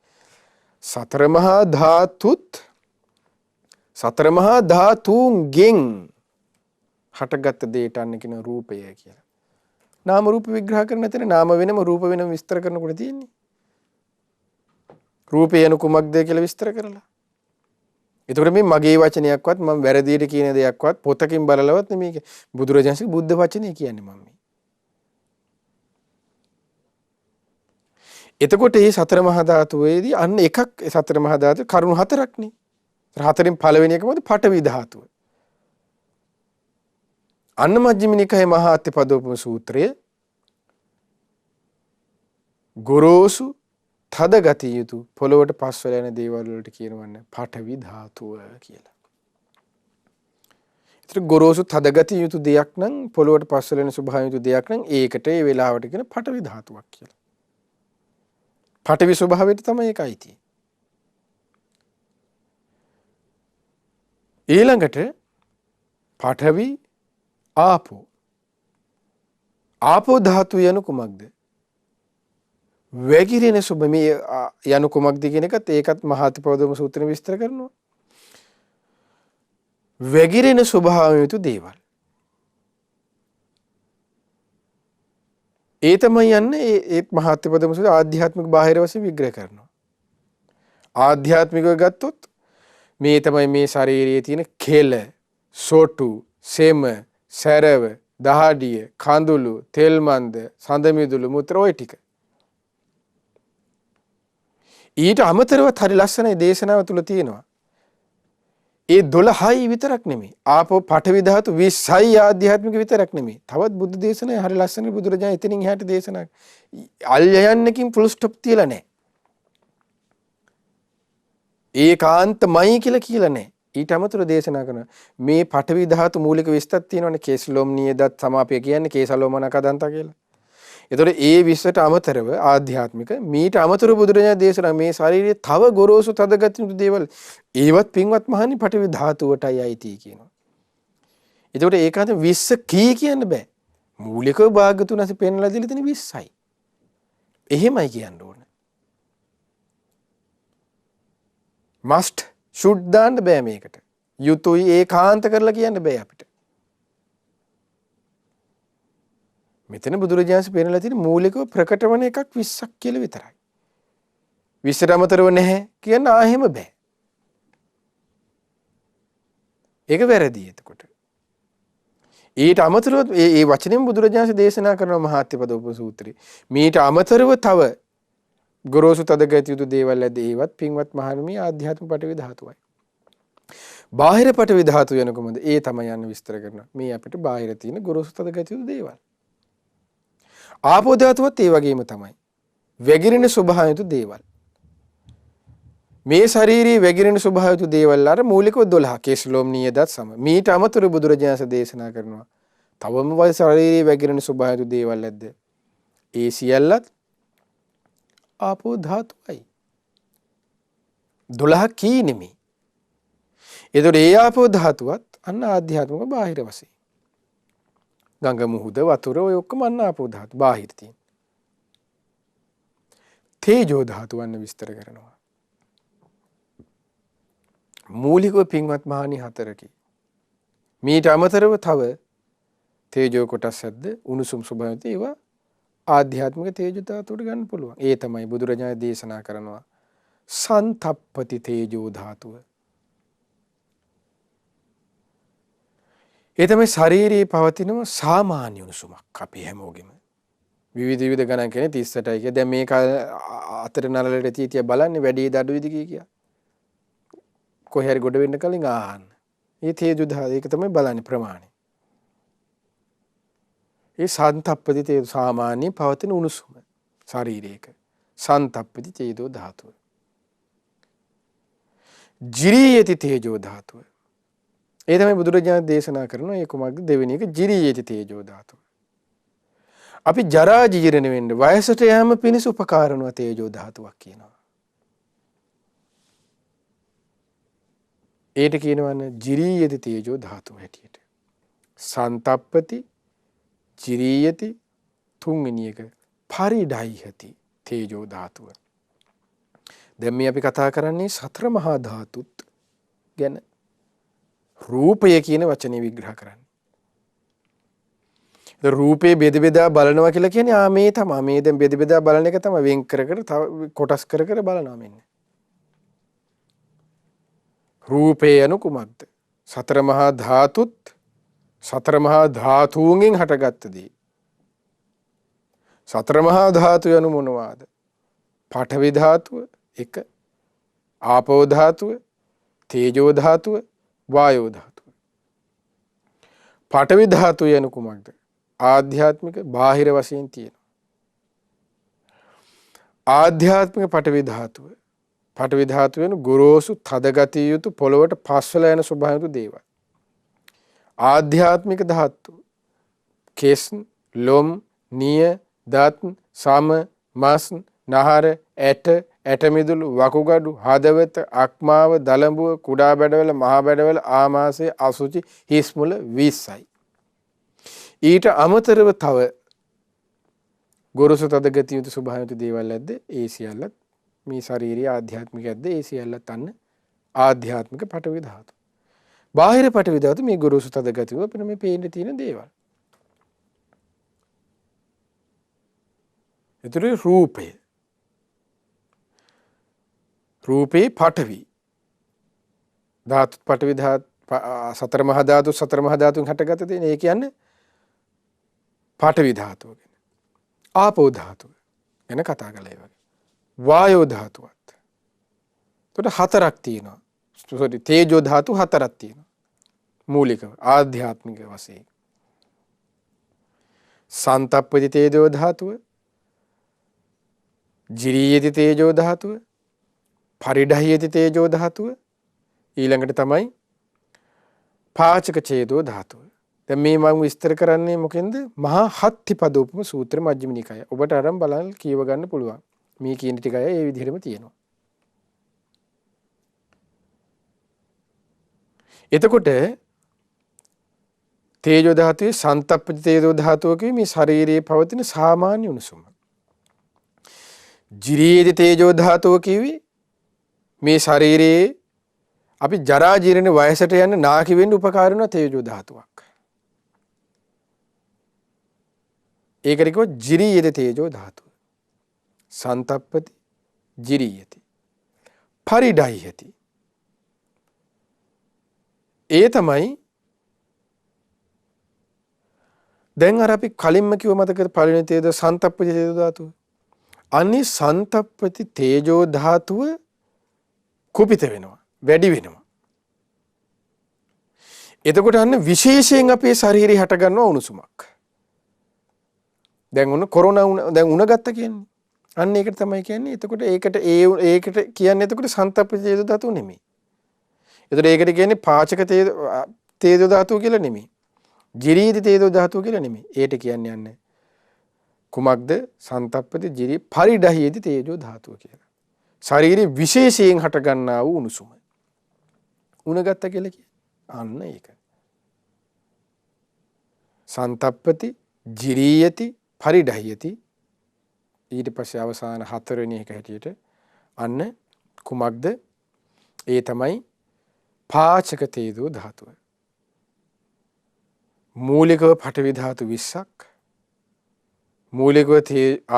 සතර මහා ධාතුත් සතර මහා ධාතුන්ගෙන් හටගත්ත දෙයට අන්න කියන රූපය කියලා. නාම රූප විග්‍රහ කරන තැන නාම වෙනම රූප වෙනම විස්තර කරනකොට තියෙන්නේ. රූපය යනු කුමක්ද කියලා විස්තර කරලා. ඒතකොට මේ මගේ වචනයක්වත් මම වැරදියට කියන දෙයක්වත් පොතකින් බලලවත් නෙමෙයි. බුදුරජාණන්සේ බුද්ධ වචනේ කියන්නේ මම මේ. එතකොට මේ සතර මහා ධාතුවේදී අන්න එකක් සතර මහා ධාතු කරුණු හතරක්නේ. හතරෙන් පළවෙනි එක මොකද? පඨවි ධාතුව. අන්න මජ්ක්‍ධිම නිකායේ මහා අත්තිපදෝපම සූත්‍රය ගොරෝසු තද ගතිය යුතු පොළොවට පස්වල යන දේවල් වලට කියනවන්නේ පඨවි ධාතුව කියලා. ඒතර ගොරෝසු තද ගතිය යුතු දෙයක් නම් පොළොවට පස්වල යන ස්වභාවය යුතු දෙයක් නම් ඒකට ඒ වෙලාවට කියන පඨවි ධාතුවක් කියලා. පඨවි ස්වභාවයට තමයි ඒකයි තියෙන්නේ. ඊළඟට පඨවි ආපෝ. ආපෝ ධාතු යනු කුමක්ද? වැగిරෙන සුබ මේ යනු කුමක්ද කියන එකත් ඒකත් මහාතිපදෝපම සූත්‍රයෙන් විස්තර කරනවා. වැగిරෙන ස්වභාවය යුතු දේවල්. ඒ තමයි යන්නේ ඒ මහාතිපදෝපම සූත්‍රය ආධ්‍යාත්මික බාහිර වශයෙන් විග්‍රහ කරනවා. ආධ්‍යාත්මිකව ගත්තොත් මේ තමයි මේ ශරීරයේ තියෙන කෙල, සොටු, සෙම, සැරව, දහඩිය, කඳුළු, තෙල් මන්ද, සඳ මිදුළු, මුත්‍ර ඔය ටික. ඊට අමතරව හරි ලස්සනයි දේශනාව තුල තියෙනවා. ඒ 12යි විතරක් නෙමෙයි. ආපෝ පඨවි ධාතු 20යි ආධ්‍යාත්මික විතරක් නෙමෙයි. තවත් බුද්ධ දේශනාවේ හරි ලස්සනයි බුදුරජාණන් එතනින් එහාට දේශනා. අල්යයන්කින් ෆුල් ස්ටොප් තියලා නැහැ. ඒකාන්තමයි කියලා නැහැ. ඊට අමතරව දේශනා කරන මේ පඨවි ධාතු මූලික විස්තර තියෙනවනේ කේසලොම් නියදත් සමාපය කියන්නේ කේසලොමනකදන්තා කියලා. ඒතකොට ඒ විශ්වට අමතරව ආධ්‍යාත්මික මීට අමතරව බුදුරජාණන් දේශනා මේ ශාරීරියේ තව ගොරෝසු තදගතිය දේවල් ඒවත් පින්වත් මහණනි පඨවි ධාතුවටයි අයිති කියනවා. ඒතකොට ඒකාන්ත 20 කී කියන්න බෑ. මූලිකව භාගතුන් ඇසි පෙන්ලා දීලා තියෙන 20යි. එහෙමයි කියන්න ඕන. must should දාන්න බෑ මේකට. යුතුයි ඒකාන්ත කරලා කියන්න බෑ අපිට. මෙතන බුදුරජාණන් පෙන්නලා තියෙන මූලිකව ප්‍රකට වන එකක් 20ක් කියලා විතරයි. 20ට අමතරව නැහැ කියන්න ආහෙම බෑ. ඒක වැරදි එතකොට. ඊට අමතරව මේ වචනෙන් බුදුරජාණන් දේශනා කරන මහාත්‍යපදෝප සූත්‍රය. මීට අමතරව තව ගොරෝසු තදගත යුතු දේවල් ඇද්ද ඒවත් පින්වත් මහණෙනි ආධ්‍යාත්මික පටවි ධාතුවයි. බාහිර පටවි ධාතුව යන කොහොමද? ඒ තමයි යන්න විස්තර කරනවා. මේ අපිට බාහිර තියෙන ගොරෝසු තදගත යුතු දේවල්. ආපෝ ධාතුවත් ඒ වගේම තමයි. වැగిරෙන ස්වභාවය යුතු දේවල්. මේ ශාරීරික වැగిරෙන ස්වභාවය යුතු දේවල් අර මූලිකව 12 කේශලෝම නියදත් සම. මීට අමතරව බුදුරජාණන් දේශනා කරනවා. තවම වයි ශාරීරික වැగిරෙන ස්වභාවය යුතු දේවල් ඇද්ද? ඒ සියල්ලත් ආපෝ ධාතුවයි. 12 කී නෙමෙයි. ඒතකොට ඒ ආපෝ ධාතුවත් අන්න ආධ්‍යාත්මික බාහිර වශයෙන්. ගංගා මුහුද වතුර ඔය ඔක්කොම අන්න ආපෝ ධාතු බාහිර තියෙන. තේජෝ ධාතු වන්න විස්තර කරනවා. මූලිකව පින්වත් මහණි හතරකි. මීට අමතරව තව තේජෝ කොටස් ඇද්ද උණුසුම් ස්වභාවය ඒවා ආධ්‍යාත්මික තේජෝ ධාතුවට ගන්න පුළුවන්. ඒ තමයි බුදුරජාණන් දේශනා කරනවා සන්තප්පති තේජෝ ධාතුව. ඒ තමයි ශරීරයේ පවතින සාමාන්‍ය උණුසුමක් අපි හැමෝගෙම. විවිධ ගණන් කියන්නේ 38යි කිය. දැන් මේක අතර නළලට තිය බලන්නේ වැඩි දඩුවිද කිය. කොහේ හරි ගොඩ වෙන්න කලින් ආහන්න. මේ තේජෝ ධාතුව ඒක තමයි බලන්නේ ප්‍රමාණය. ඒ සන්තප්පති තේජෝ සාමාන්‍ය පවතින උණුසුම ශරීරයක. සන්තප්පති තේජෝ ධාතුව. ජිරීයති තේජෝ ධාතුව. ඒ තමයි බුදුරජාණන් දේශනා කරන ඒ කුමක්ද දෙවෙනි එක ජිරීයති තේජෝ ධාතුව. අපි ජරා ජීර්ණ වෙන්න වයසට යෑම පිණිස උපකාර වන තේජෝ ධාතුවක් කියනවා. ඒට කියනවනේ ජිරීයති තේජෝ ධාතුව හැටියට. සන්තප්පති ජිරීයති තුන්වෙනි එක පරිඩයිහති තේජෝ ධාතුව. දැන් මේ අපි කතා කරන්නේ සතර මහා ධාතුත් ගැන. රූපය කියන වචනේ විග්‍රහ කරන්නේ. රූපේ බෙද බෙදා බලනවා කියලා කියන්නේ මේ තමයි. මේ දැන් බෙද බෙදා බලන එක තමයි වෙන් කර කර තව කොටස් කර කර බලනවා මෙන්න. රූපේ යනු කුමක්ද? සතර මහා ධාතුත් සතර මහා ධාතුන්ගෙන් හටගත්ත දේ. සතර මහා ධාතු යනු මොනවාද? පඨවි ධාතුව එක, ආපෝ ධාතුව, තේජෝ ධාතුව, වායෝ ධාතුව. පඨවි ධාතුව යනු කුමක්ද? ආධ්‍යාත්මික බාහිර වශයෙන් තියෙනවා. ආධ්‍යාත්මික පඨවි ධාතුව. පඨවි ධාතුව වෙන ගොරෝසු තදගතිය යුතු පොළොවට පස්වල යන ස්වභාවයක දේවල්. ආධ්‍යාත්මික ධාතු කේස් ලොම් නිය දත් සම මස් නහර ඇට මිදුළු වකුගඩු හදවත අක්මාව දලඹුව කුඩා බැඩවල මහා බැඩවල ආමාශය අසුචි හිස් මුල 20යි. ඊට අමතරව තව ගොරෝසු තදගතිය යුතු ස්වභාවයක දේවල් ඇද්ද? ඒ සියල්ලත් මේ ශාරීරික ආධ්‍යාත්මික ඇද්ද? ඒ සියල්ලත් අන්න ආධ්‍යාත්මික පඨවි ධාතු. බාහිර පඨවි ධාතු මේ ගොරෝසු තදගතිය අපිට මේ පේන්න තියෙන දේවල්. ඒතර රූපය. රූපේ පඨවි. ධාතු පඨවි ධාතු සතර මහා ධාතු සතර මහා ධාතුන් හටගත දෙන. ඒ කියන්නේ පඨවි ධාතුව ගැන. ආපෝ ධාතුව ගැන කතා කළා ඒ වගේ. වායෝ ධාතුවත්. එතකොට හතරක් තියෙනවා. තේජෝ ධාතු හතරක් තියෙනවා. මූලිකව ආධ්‍යාත්මික වශයෙන්. සන්තප්පති තේජෝ ධාතුව, ජිරීයති තේජෝ ධාතුව, පරිඩහ්‍යති තේජෝ ධාතුව, ඊළඟට තමයි පාචක ඡේදෝ ධාතුව. දැන් මේ මම විස්තර කරන්නේ මොකෙන්ද? මහා හත්තිපදෝපම සූත්‍ර මජ්ක්‍ධිම නිකාය. ඔබට අරන් බලන්න කියව ගන්න පුළුවන්. මේ කියන ටික අය ඒ විදිහටම තියෙනවා. එතකොට තේජෝ ධාතුවේ සන්තප්පති තේජෝ ධාතුව කිව්වේ මේ ශරීරයේ පවතින සාමාන්‍ය උණුසුම. ජිරීයති තේජෝ ධාතුව කිව්වේ මේ ශරීරයේ අපි ජරා ජීර්ණ වයසට යන නාකි වෙන්න උපකාර වෙන තේජෝ ධාතුවක්. ඒකට කිව්ව ජිරීයද තේජෝ ධාතුව. සන්තප්පති ජිරීයති පරිඩායති. ඒ තමයි දැන් අර අපි කලින්ම කිව්ව මතකද පළවෙනි තේජෝ සන්තප්පති තේජෝ ධාතුව. අනිත් සන්තප්පති තේජෝ ධාතුව කුපිත වෙනවා, වැඩි වෙනවා. එතකොට අන්න විශේෂයෙන් අපේ ශරීරය හට ගන්නවා උණුසුමක්. දැන් උන කොරෝනා දැන් උණ ගත්ත කියන්නේ. අන්න ඒකට තමයි කියන්නේ. එතකොට ඒකට කියන්නේ එතකොට සන්තප්පති තේජෝ ධාතුව නෙමෙයි. එතකොට ඒකට කියන්නේ පාචක තේජෝ ධාතුව කියලා නෙමෙයි. ජිරීති තේජෝ ධාතුව කියලා නෙමෙයි. ඒට කියන්නේ යන්නේ කුමක්ද? සන්තප්පති ජිරී පරිඩායති තේජෝ ධාතුව කියලා. ශරීරයේ විශේෂයෙන් හට ගන්නා වූ උණුසුම. උණ ගත්ත කියලා කියන්නේ. අන්න ඒක. සන්තප්පති ජිරීයති පරිඩායති. ඊට පස්සේ අවසාන හතරවෙනි එක හැටියට අන්න කුමක්ද? ඒ තමයි පාචක තේජෝ ධාතුව. මූලිකව පඨවි ධාතු 20ක්, මූලිකව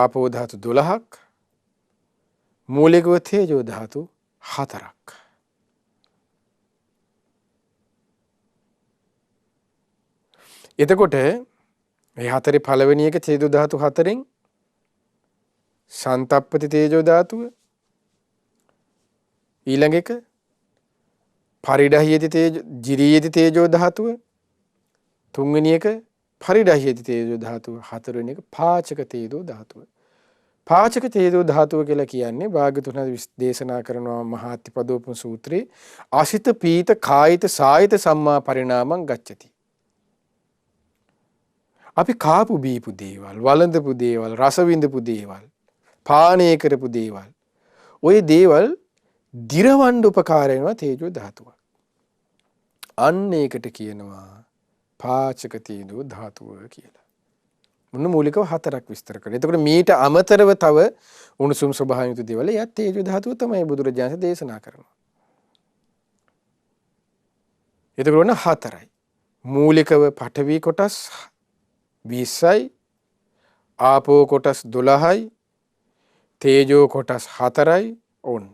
ආපෝ ධාතු 12ක්, මූලිකව තේජෝ ධාතු 4ක්. එතකොට මේ හතරේ පළවෙනි එක තේජෝ ධාතු 4න් සන්තප්පති තේජෝ ධාතුව, ඊළඟ එක පරිඩායති තේජෝ ජිරීයති තේජෝ ධාතුව, තුන්වෙනි එක පරිඩායති තේජෝ ධාතුව, හතරවෙනි එක පාචක තේජෝ ධාතුව. පාචක තේජෝ ධාතුව කියලා කියන්නේ භාග්‍යවතුන් දේශනා කරනවා මහාත්තිපදෝපම සූත්‍රයේ අසිත පීත කායිත සායිත සම්මා පරිණාමං ගච්ඡති. අපි කාපු බීපු දේවල්, වළඳපු දේවල්, රස විඳපු දේවල්, පානය කරපු දේවල්, ওই දේවල් දිරවන්න උපකාර වෙනවා තේජෝ ධාතුවක්. අන්න ඒකට කියනවා පාචක තේජෝ ධාතුව කියලා. මොන මූලිකව හතරක් විස්තර කරලා. එතකොට මීට අමතරව තව උණුසුම් ස්වභාවයෙන් යුතු දේවල් යත් තේජෝ ධාතුව තමයි බුදුරජාණන් දේශනා කරනවා. එතකොට ඔන්න හතරයි. මූලිකව පඨවි කොටස් 20යි, ආපෝ කොටස් 12යි, තේජෝ කොටස් 4යි ඕන්න.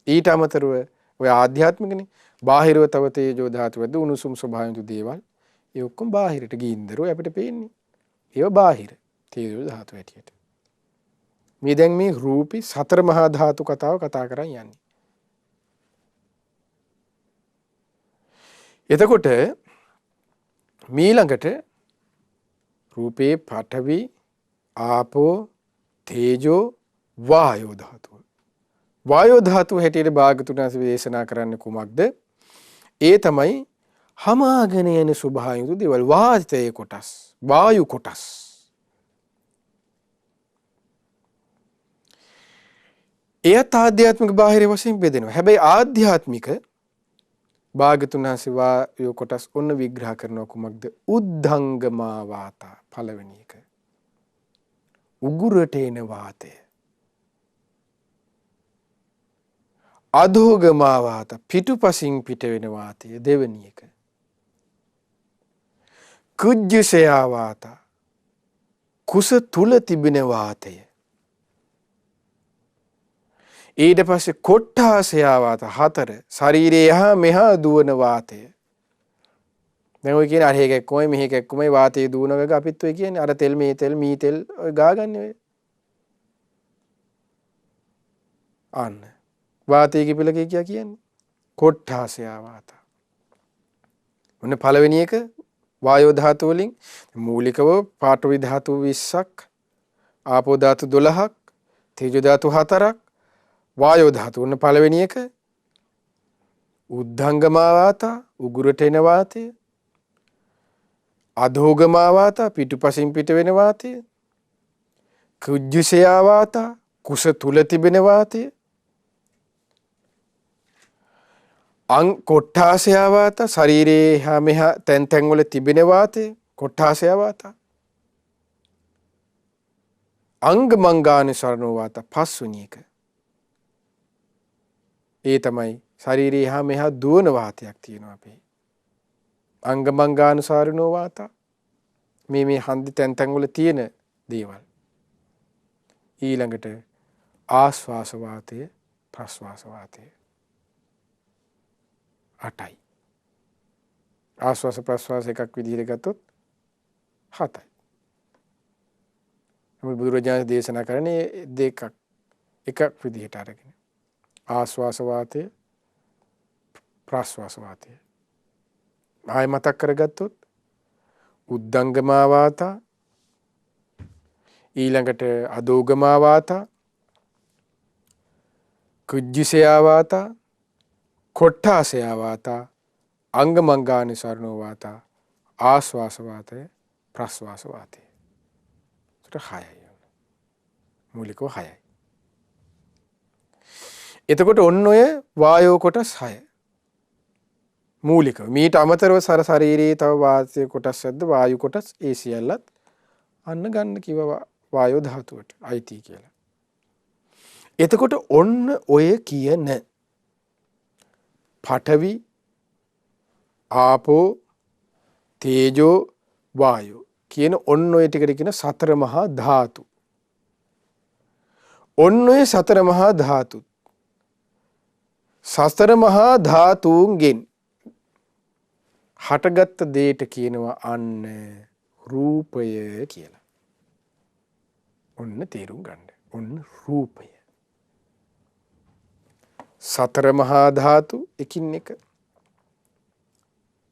ඊට අමතරව ඔය ආධ්‍යාත්මිකනේ බාහිරව තව තේජෝ ධාතුවද උණුසුම් ස්වභාවයෙන් යුතු දේවල්. ඒ ඔක්කොම බාහිරට ගින්දරෝ අපිට පේන්නේ. ඒව බාහිර තේජෝ ධාතු හැටියට. මේ දැන් මේ රූපී සතර මහා ධාතු කතාව කතා කරන් යන්නේ. එතකොට මීළඟට රූපේ පඨවි ආපෝ තේජෝ වායෝ ධාතුව. වායෝ ධාතුව හැටියට භාග්‍යවතුන් වහන්සේ දේශනා කරන්නේ කුමක්ද? ඒ තමයි හමාගෙන යන ස්වභාවයෙන් යුතු දේවල්. වාතයේ කොටස්, වායු කොටස්. එයත් ආධ්‍යාත්මික බාහිර වශයෙන් බෙදෙනවා. හැබැයි ආධ්‍යාත්මික භාග්‍යවතුන් වහන්සේ වායු කොටස් ඔන්න විග්‍රහ කරනවා කුමක්ද? උද්ධංගමා වාතා පළවෙනි එක. උගුරට එන වාතය. අධෝගමා වාත පිටුපසින් පිට වෙන වාතය දෙවෙනි එක. කුජ්ජසයා වාත කුස තුල තිබෙන වාතය. ඊට පස්සේ කොට්ඨාසයා වාත හතර ශරීරයේ එහා මෙහා දුවන වාතය. දැන් ඔය කියන්නේ අර හේක එක්කමයි මෙහෙක එක්කමයි වාතයේ දුවන එක අපිත් ඔය කියන්නේ අර තෙල් මේ තෙල් මී තෙල් ඔය ගාගන්නේ ඔය. අන්න වාතයේ කිපිල කියන්නේ කොට්ඨාසයා වාත. ඔන්න පළවෙනි එක වායෝ ධාතු වලින් මූලිකව පාඨවි ධාතු 20ක්, ආපෝ ධාතු 12ක්, තේජෝ ධාතු 4ක්, වායෝ ධාතු. ඔන්න පළවෙනි එක උද්ධංගමා වාත උගුරට එන වාතය, අධෝගමා වාත පිටුපසින් පිට වෙන වාතය, කුජ්ජසයා වාත කුස තුල තිබෙන වාතය, කොට්ඨාසයා වාත ශරීරයේ හැම මෙහා තැන් තැන් වල තිබෙන වාතය කොට්ඨාසයා වාත, අංග මංගානුසරණෝ වාත පස්වෙනි එක. ඒ තමයි ශරීරයේ එහා මෙහා දුවන වාතයක් තියෙනවා අපේ. අංගමංගානුසාරිනෝ වාතා. මේ හන්දි තැන් තැන් වල තියෙන දේවල්. ඊළඟට ආශ්වාස වාතය, ප්‍රශ්වාස වාතය. 8යි. ආශ්වාස ප්‍රශ්වාස එකක් විදිහට ගත්තොත් 7යි. අපි බුදුරජාණන් දේශනා කරන්නේ දෙකක් එකක් විදිහට අරගෙන. ආශ්වාස වාතය, ප්‍රශ්වාස වාතය. ආයෙ මතක් කරගත්තොත් උද්දංගමා වාතා, ඊළඟට අදෝගමා වාතා, කුජ්ජිසයා වාතා, කොට්ඨාසයා වාතා, අංගමංගානුසරණෝ වාතා, ආශ්වාස වාතය, ප්‍රශ්වාස වාතය. ඒකට 6යි. මූලිකව 6යි. එතකොට ඔන්න ඔය වායෝ කොටස් 6. මූලිකව. මීට අමතරව ශරීරයේ තව වාතය කොටස් ඇද්ද වායු කොටස් ඒ සියල්ලත් අන්න ගන්න කිව්වා වායෝ ධාතුවට අයිති කියලා. එතකොට ඔන්න ඔය කියන පඨවි, ආපෝ, තේජෝ, වායෝ කියන ඔන්න ඔය ටිකට කියන සතර මහා ධාතු. ඔන්න ඔය සතර මහා ධාතු. සතර මහා ධාතුන්ගෙන් හටගත්ත දෙයට කියනවා අන්න රූපය කියලා. ඔන්න තේරුම් ගන්න. ඔන්න රූපය. සතර මහා ධාතු එකින් එක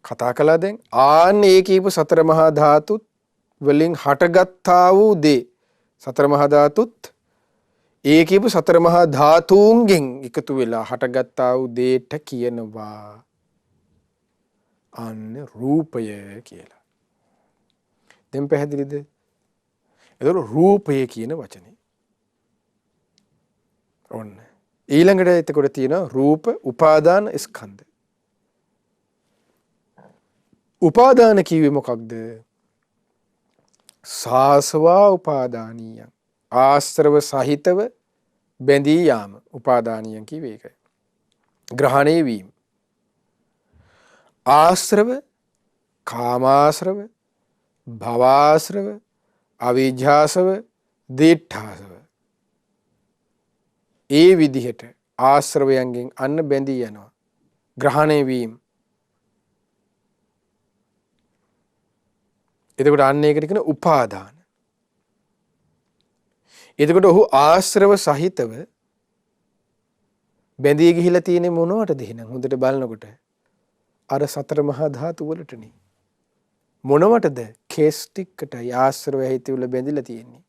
කතා කළා දැන්. ආන්න ඒ කියපු සතර මහා ධාතුත් වලින් හටගත්තා වූ දේ සතර මහා ධාතුත් ඒ කියපු සතර මහා ධාතුන්ගෙන් එකතු වෙලා හටගත්තා වූ දෙයට කියනවා අන්න රූපය කියලා. දැන් පැහැදිලිද? එතකොට රූපය කියන වචනේ. ඔන්න. ඊළඟට එතකොට තියෙනවා රූප උපාදාන ස්කන්ධ. උපාදාන කිව්වේ මොකක්ද? සාසවා උපාදානීයං. ආශ්‍රව සහිතව බැඳී යාම. උපාදානීයං කිව්වේ ඒකයි. ග්‍රහණය වීම. ආශ්‍රව, කාමාශ්‍රව, භවාශ්‍රව, අවිජ්ජාශ්‍රව, දිඨාශ්‍රව. ඒ විදිහට ආශ්‍රවයන්ගෙන් අන්න බැඳී යනවා. ග්‍රහණය වීම. එතකොට අන්න ඒකට කියන උපාදාන. එතකොට ඔහු ආශ්‍රව සහිතව බැඳී ගිහිලා තියෙන්නේ මොනවටද එහෙනම් හොඳට බලනකොට? අර සතර මහා ධාතු වලටනේ. මොනවටද? කේස් ටිකටයි ආශ්‍රව හිතවිල්ල බැඳිලා තියෙන්නේ.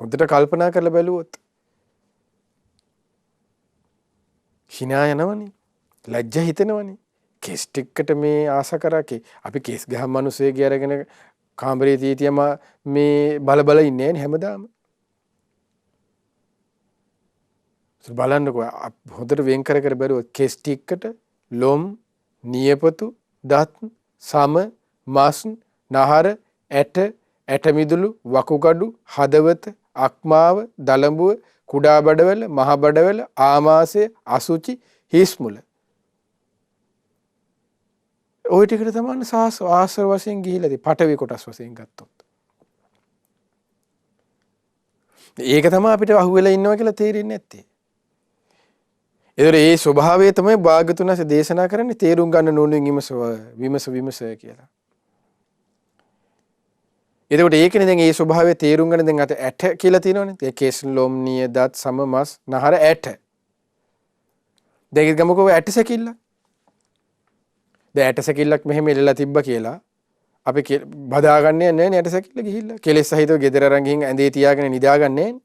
හොඳට කල්පනා කරලා බැලුවොත් හිනා යනවනේ. ලැජ්ජා හිතෙනවනේ. කේස් ටිකට මේ ආස කරකේ අපි කේස් ගහම මිනිස්සෙගේ අරගෙන කාමරේ තියතියම මේ බල ඉන්නේ නේ හැමදාම. බලන්නකෝ හොඳට වෙන් කර කර බැලුවොත් කේස් ටිකට ලොම්, නියපොතු, දත්, සම, මස්, නහර, ඇට, ඇට මිදුළු, වකුගඩු, හදවත, අක්මාව, දලඹුව, කුඩා බඩවැල, මහ බඩවැල, ආමාශය, අසුචි, හිස් මුල. ওই ටිකට තමයි ආශ්‍රව වශයෙන් ගිහිලාද පඨවි කොටස් වශයෙන් ගත්තොත්. ඒක තමයි අපිට අහුවෙලා ඉන්නවා කියලා තේරෙන්නේ නැත්තේ. ඒතර ඒ ස්වභාවය තමයි භාග්‍යතුන් වහන්සේ දේශනා කරන්නේ තේරුම් ගන්න නෝනින් විමස කියලා. එතකොට ඒකනේ දැන් ඒ ස්වභාවය තේරුම් ගන්න දැන් අත ඇට කියලා තියෙනවනේ. ඒ කේස් ලොම් නිය දත් සම මස් නහර ඇට. දැන් ගමුකෝ ඇට සැකිල්ල. දැන් ඇට සැකිල්ලක් මෙහෙම එල්ලලා තිබ්බා කියලා අපි බදාගන්නේ නැහැ නේ ඇට සැකිල්ල ගිහිල්ලා. කෙලෙස් සහිතව ගෙදර අරන් ගිහින් ඇඳේ තියාගෙන නිදාගන්නේ නැහැ.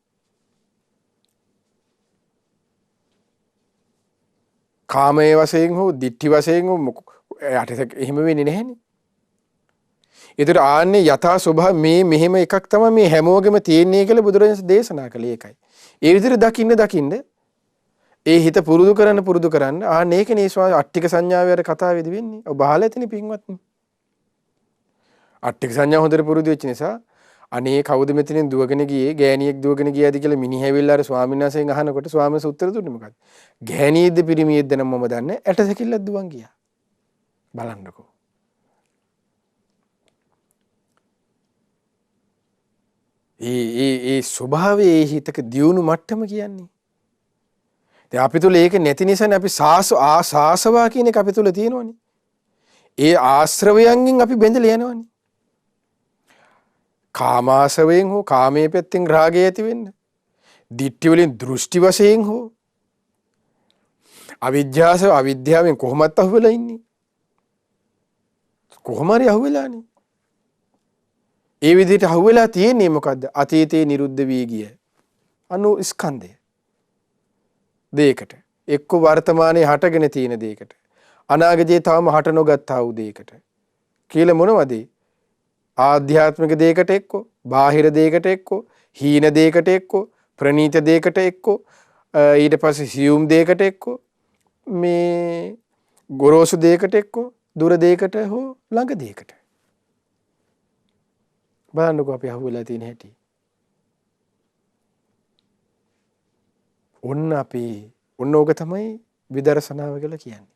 කාමයේ වශයෙන් හෝ දිට්ඨි වශයෙන් හෝ යටට එහෙම වෙන්නේ නැහැනේ. ඒතර ආන්නේ යථා ස්වභාව මේ මෙහෙම එකක් තමයි මේ හැමෝගෙම තියෙන්නේ කියලා බුදුරජාණන් දේශනා කළේ ඒකයි. ඒ විදිහට දකින්න ඒ හිත පුරුදු කරන්න ආන්නේ ඒකනේ අට්ටික සංඥාවේ අර කතාවේදී වෙන්නේ. ඔබ අහලා ඇතිනේ පින්වත්නි. අට්ටික සංඥා හොඳට පුරුදු වෙච්ච නිසා අනේ කවුද මෙතනින් දුවගෙන ගියේ ගෑණියෙක් දුවගෙන ගියාද කියලා මිනිහ ඇවිල්ලා අර ස්වාමීන් වහන්සේගෙන් අහනකොට ස්වාමීන් වහන්සේ උත්තර දුන්නේ මොකක්ද? ගෑණියෙක්ද පිරිමියෙක්ද නම් මම දන්නේ ඇටසැකිල්ලක් දුවන් ගියා. බලන්නකෝ. ඒ ස්වභාවයේ හිතක දියුණු මට්ටම කියන්නේ. දැන් අපි තුල ඒක නැති නිසානේ අපි ආසාසවා කියන එක අපි තුල තියෙනවනේ. ඒ ආශ්‍රවයන්ගෙන් අපි බැඳලා යනවනේ. කාමාශ්‍රවයෙන් හෝ කාමයේ පැත්තෙන් රාගය ඇති වෙන්න. දිට්ඨි වලින් දෘෂ්ටි වශයෙන් හෝ අවිද්‍යාවෙන් කොහොමත් අහුවෙලා ඉන්නේ. කොහොම හරි අහුවෙලානේ. ඒ විදිහට අහුවෙලා තියෙන්නේ මොකද්ද? අතීතේ නිරුද්ධ වී ගිය ස්කන්ධය. දෙයකට. එක්ක වර්තමානයේ හටගෙන තියෙන දෙයකට. අනාගතයේ තවම හට නොගත්තා වූ දෙයකට. කියලා මොනවද? ආධ්‍යාත්මික දෙයකට එක්ක, බාහිර දෙයකට එක්ක, හීන දෙයකට එක්ක, ප්‍රනීත දෙයකට එක්ක, ඊට පස්සේ සියුම් දෙයකට එක්ක, මේ ගොරෝසු දෙයකට එක්ක, දුර දෙයකට හෝ ළඟ දෙයකට. බලන්නකෝ අපි අහුවෙලා තියෙන හැටි. ඔන්න ඕක තමයි විදර්ශනාව කියලා කියන්නේ.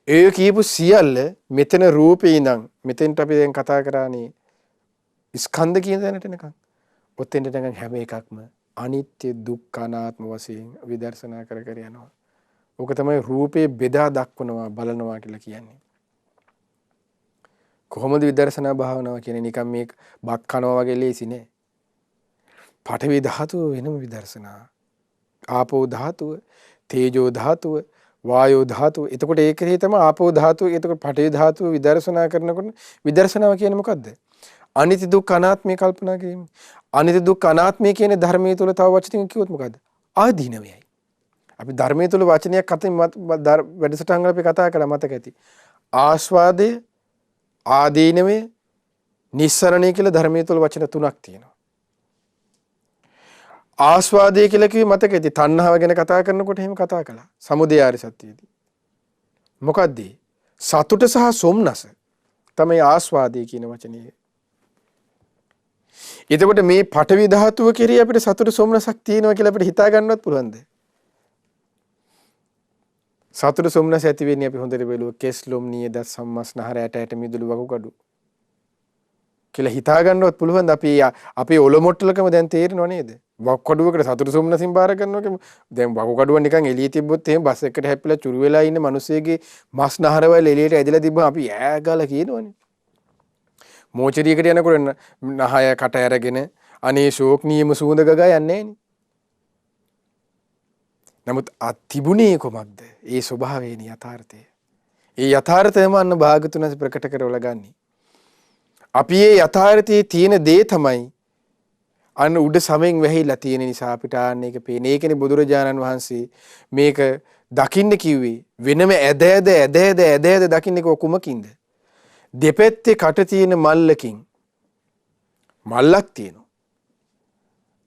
ඒ කියපු සියල්ල මෙතන රූපේ ඉඳන් මෙතෙන්ට අපි දැන් කතා කරානේ ස්කන්ධ කියන තැනට එනකන්. ඔතෙන්ට එනකන් හැම එකක්ම අනිත්‍ය දුක්ඛ අනාත්ම වශයෙන් විදර්ශනා කර කර යනවා. ඕක තමයි රූපේ බෙදා දක්වනවා බලනවා කියලා කියන්නේ. කොහොමද විදර්ශනා භාවනාව කියන්නේ? නිකන් මේක බත් කනවා වගේ ලේසි නෑ. පඨවි ධාතුව වෙනම විදර්ශනා. ආපෝ ධාතුව, තේජෝ ධාතුව, වායෝ ධාතුව. එතකොට ඒකේ තමයි ආපෝ ධාතුව. එතකොට පඨවි ධාතුව විදර්ශනා කරනකොට විදර්ශනාව කියන්නේ මොකද්ද? අනිත්‍ය දුක්ඛ අනාත්මය කල්පනා කිරීම. අනිත්‍ය දුක්ඛ අනාත්මය කියන ධර්මයේ තුල තව වචනකින් කිව්වොත් මොකද්ද? ආදීනවයයි. අපි ධර්මයේ තුල වචනයක් අතින් වැඩසටහන් වල අපි කතා කළා මතක ඇති. ආස්වාදය, ආදීනවය, නිස්සරණය කියලා ධර්මයේ තුල වචන තුනක් තියෙනවා. ආස්වාදය කියලා කිව්වේ මතක ඇති. තණ්හාව ගැන කතා කරනකොට එහෙම කතා කළා. සමුදය ආර්ය සත්‍යයේදී. මොකද්ද? සතුට සහ සොම්නස තමයි ආස්වාදය කියන වචනේ. එතකොට මේ පඨවි ධාතුව කෙරෙහි අපිට සතුට සොම්නසක් තියෙනවා කියලා අපිට හිතා ගන්නවත් පුළුවන්ද? සතුට සොම්නස ඇති වෙන්නේ අපි හොඳට බලුවා කෙස් ලොම් නියද සම්මස්නහර ඇට මිදුළු වකුගඩු කියලා හිතා ගන්නවත් පුළුවන්ද? අපි ඔලොමොට්ටලකම දැන් තේරෙනව නේද? වකුගඩුවකට සතුට සොම්නසින් බාර ගන්නවා. දැන් වකුගඩුව නිකන් එළිය තිබ්බොත් එහෙම බස් එකකට හැප්පිලා චුරු වෙලා ඉන්න මිනිස්සෙගේ මස් නහරවල එළියට ඇදලා තිබ්බම අපි ඈ ගාලා කියනවනේ. මෝචරියකට යනකොට නහය කට ඇරගෙන අනේ ෂෝක් නියම සුවඳ ගගා යන්නේ නෑනේ. නමුත් අතිබුණේ කොමක්ද? ඒ ස්වභාවයේනි යථාර්ථය. ඒ යථාර්ථයම අන්න භාගතුනස් ප්‍රකට කරවලා ගන්නේ. අපි මේ යථාර්ථයේ තියෙන දේ තමයි අන්න උඩ සමෙන් වැහිලා තියෙන නිසා අපිට ආන්න එක පේන්නේ. ඒකනේ බුදුරජාණන් වහන්සේ මේක දකින්න කිව්වේ. වෙනම ඇද දකින්නේ කොමකින්ද? දෙපැත්තේ කට තියෙන මල්ලකින්. මල්ලක් තියෙනවා.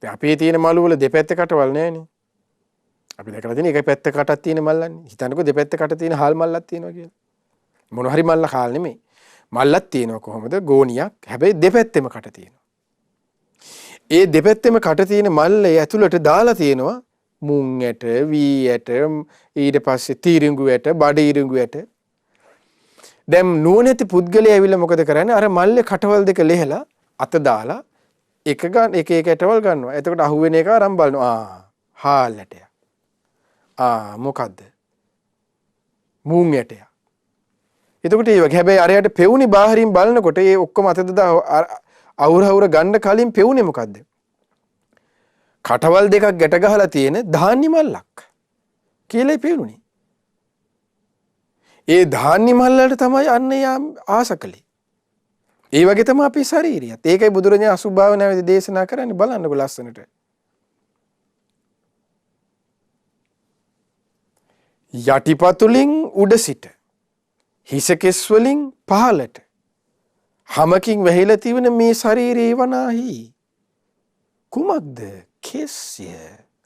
දැන් අපේ තියෙන මළු වල දෙපැත්තේ කටවල් නැහැනේ. අපි දැකලා තියෙන එක පැත්ත කටක් තියෙන මල්ලන්නේ. හිතන්නකෝ දෙපැත්ත කට තියෙන හාල් මල්ලක් තියෙනවා කියලා. මොන හරි මල්ලක් හාල් නෙමෙයි. මල්ලක් තියෙනවා කොහොමද? ගෝණියක්. හැබැයි දෙපැත්තෙම කට තියෙනවා. ඒ දෙපැත්තෙම කට තියෙන මල්ලේ ඇතුළට දාලා තියෙනවා මුං ඇට, වී ඇට, ඊට පස්සේ තීරිඟු ඇට, බඩ ඉරිඟු ඇට. දැන් නුවණැති පුද්ගලයා ඇවිල්ලා මොකද කරන්නේ? අර මල්ලේ කටවල් දෙක ලෙහලා අත දාලා එක ඇටවල් ගන්නවා. එතකොට අහුවෙන එක අරන් බලනවා. හාල් ඇටයක්. මොකද්ද? මුං ඇටයක්. එතකොට ඒ වගේ හැබැයි අරයට පෙවුනි බාහිරින් බලනකොට ඒ ඔක්කොම අතද අවුර ගන්න කලින් පෙවුනේ මොකද්ද? කටවල් දෙකක් ගැට ගහලා තියෙන ධාන්‍ය මල්ලක් කියලා පෙවුනේ. ඒ ධාන්‍ය මල්ලට තමයි අන්න යා ආසකලේ. ඒ වගේ තමයි අපේ ශරීරියත්. ඒකයි බුදුරජාණන් අසුභාවනාවේදී දේශනා කරන්නේ. බලන්නකො ලස්සනට. යටිපතුලින් උඩ සිට හිස කෙස් වලින් පහළට හැමකින් වැහිලා තියෙන මේ ශරීරේ වනාහි කුමක්ද? කෙස්ය.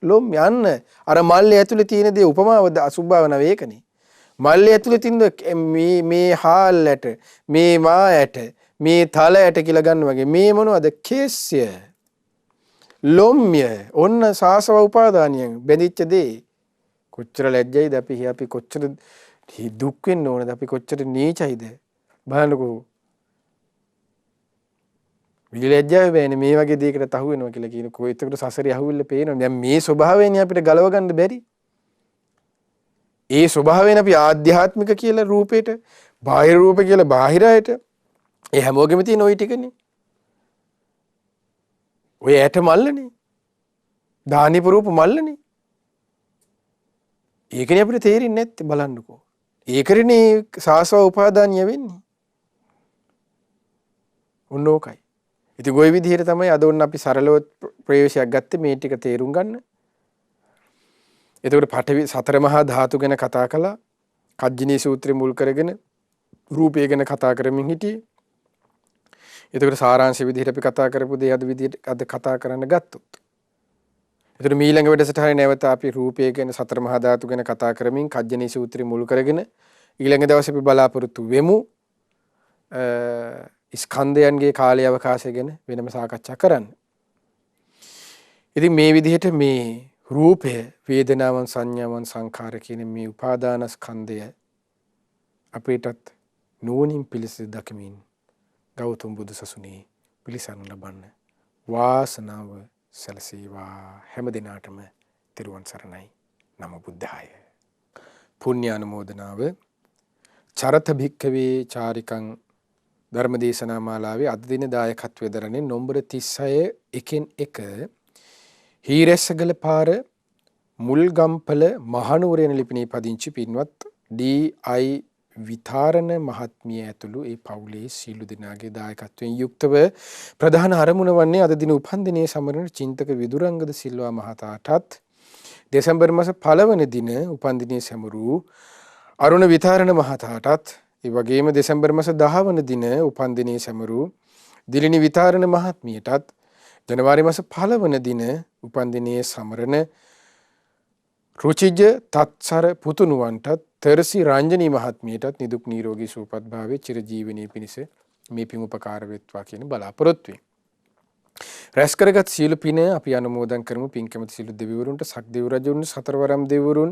ලොම් යන්න අර මල්ලේ ඇතුලේ තියෙන දේ උපමාව අසුභාවනාව ඒකනේ. මල්ලේ ඇතුලේ තියෙන මේ හාල්ලට, මේ මායට, මේ තල ඇට කියලා ගන්න වගේ මේ මොනවද කේස්ය ලොම්ය ඔන්න සාසව උපාදානියෙන් බැඳිච්ච දේ කොච්චර ලැජ්ජයිද අපි කොච්චර දුක් වෙන්න ඕනද අපි කොච්චර නීචයිද බලන්නකෝ විලැජ්ජාව වෙන්නේ මේ වගේ දෙයකට අහු වෙනවා කියලා කියනකෝ එතකොට සසරේ අහුවිල්ල පේනවා දැන් මේ ස්වභාවයෙන් අපිට ගලව ගන්න බැරි ඒ ස්වභාවයෙන් අපි ආධ්‍යාත්මික කියලා රූපේට බාහිර රූප කියලා බාහිරයට ඒ හැමෝගෙම තියෙන ওই ටිකනේ ඔය ඇට මල්ලනේ දානි පුරූප මල්ලනේ ඒකනේ අපිට තේරෙන්නේ නැත්තේ බලන්නකෝ ඒකනේ සාසව උපාදානිය වෙන්නේ ඕනෝකයි ඉතින් ගොයි විදිහට තමයි අද ඔන්න අපි සරලව ප්‍රවේශයක් ගත්තේ මේ ටික තේරුම් ගන්න එතකොට පඨවි සතර මහා ධාතු ගැන කතා කළා කජ්ජිනී සූත්‍රය මුල් කරගෙන රූපය ගැන කතා කරමින් හිටියේ එතකොට සාරාංශ විදිහට අපි කතා කරපු දේ අද කතා කරන්න ගත්තොත්. එතකොට ඊළඟ වැඩසටහනේ නැවත අපි රූපය ගැන සතර මහා ධාතු ගැන කතා කරමින් කජ්ජනී සූත්‍රය මුල් කරගෙන ඊළඟ දවසේ අපි බලාපොරොත්තු වෙමු ස්කන්ධයන්ගේ කාලය අවකාශය ගැන වෙනම සාකච්ඡා කරන්න. ඉතින් මේ විදිහට මේ රූපය වේදනාවන් සංඥාවන් සංඛාර කියන මේ උපාදාන ස්කන්ධය අපිටත් නුවණින් පිළිසිඳ දකිමින් ගෞතම බුදු සසුනේ පිළිසරණ ලබන්න වාසනාව සැලසේවා හැම දිනාටම තෙරුවන් සරණයි නමෝ බුද්ධාය පුණ්‍ය අනුමෝදනාව චරත භික්ඛවේ චාරිකං ධර්මදේශනා මාලාවේ අද දින දායකත්වයෙන් දරන්නේ නොම්බර 36 1 1 හීරැස්සගල පාර මුල්ගම්පල මහනුවර යන ලිපිනේ පදිංචි පින්වත් ඩී.අයි. විතාරණ මහත්මිය ඇතුළු ඒ පවුලේ සීලු දෙනාගේ දායකත්වයෙන් යුක්තව ප්‍රධාන අරමුණ වන්නේ අද දින උපන්දිනයේ සමරන චින්තක විදුරංගද සිල්වා මහතාටත් දෙසැම්බර් මාස 1 වෙනි දින උපන්දිනයේ සැමරූ අරුණ විතාරණ මහතාටත් ඒ වගේම දෙසැම්බර් මාස 10 වෙනි දින උපන්දිනයේ සැමරූ දිලිනි විතාරණ මහත්මියටත් ජනවාරි මාස 1 වෙනි දින උපන්දිනයේ සමරන රුචිජ තත්සර පුතුණුවන්ටත් තර්සි රංජනී මහත්මියටත් නිදුක් නිරෝගී සුවපත් භාවයේ චිරජීවනයේ පිණිස මේ පින් උපකාර වෙත්වා කියන බලාපොරොත්තු වෙයි. රැස් කරගත් සීල පින අපි අනුමෝදන් කරමු පින් කැමති සීල දෙවිවරුන්ට සක්දේව රජුන් සතරවරම් දෙවිවරුන්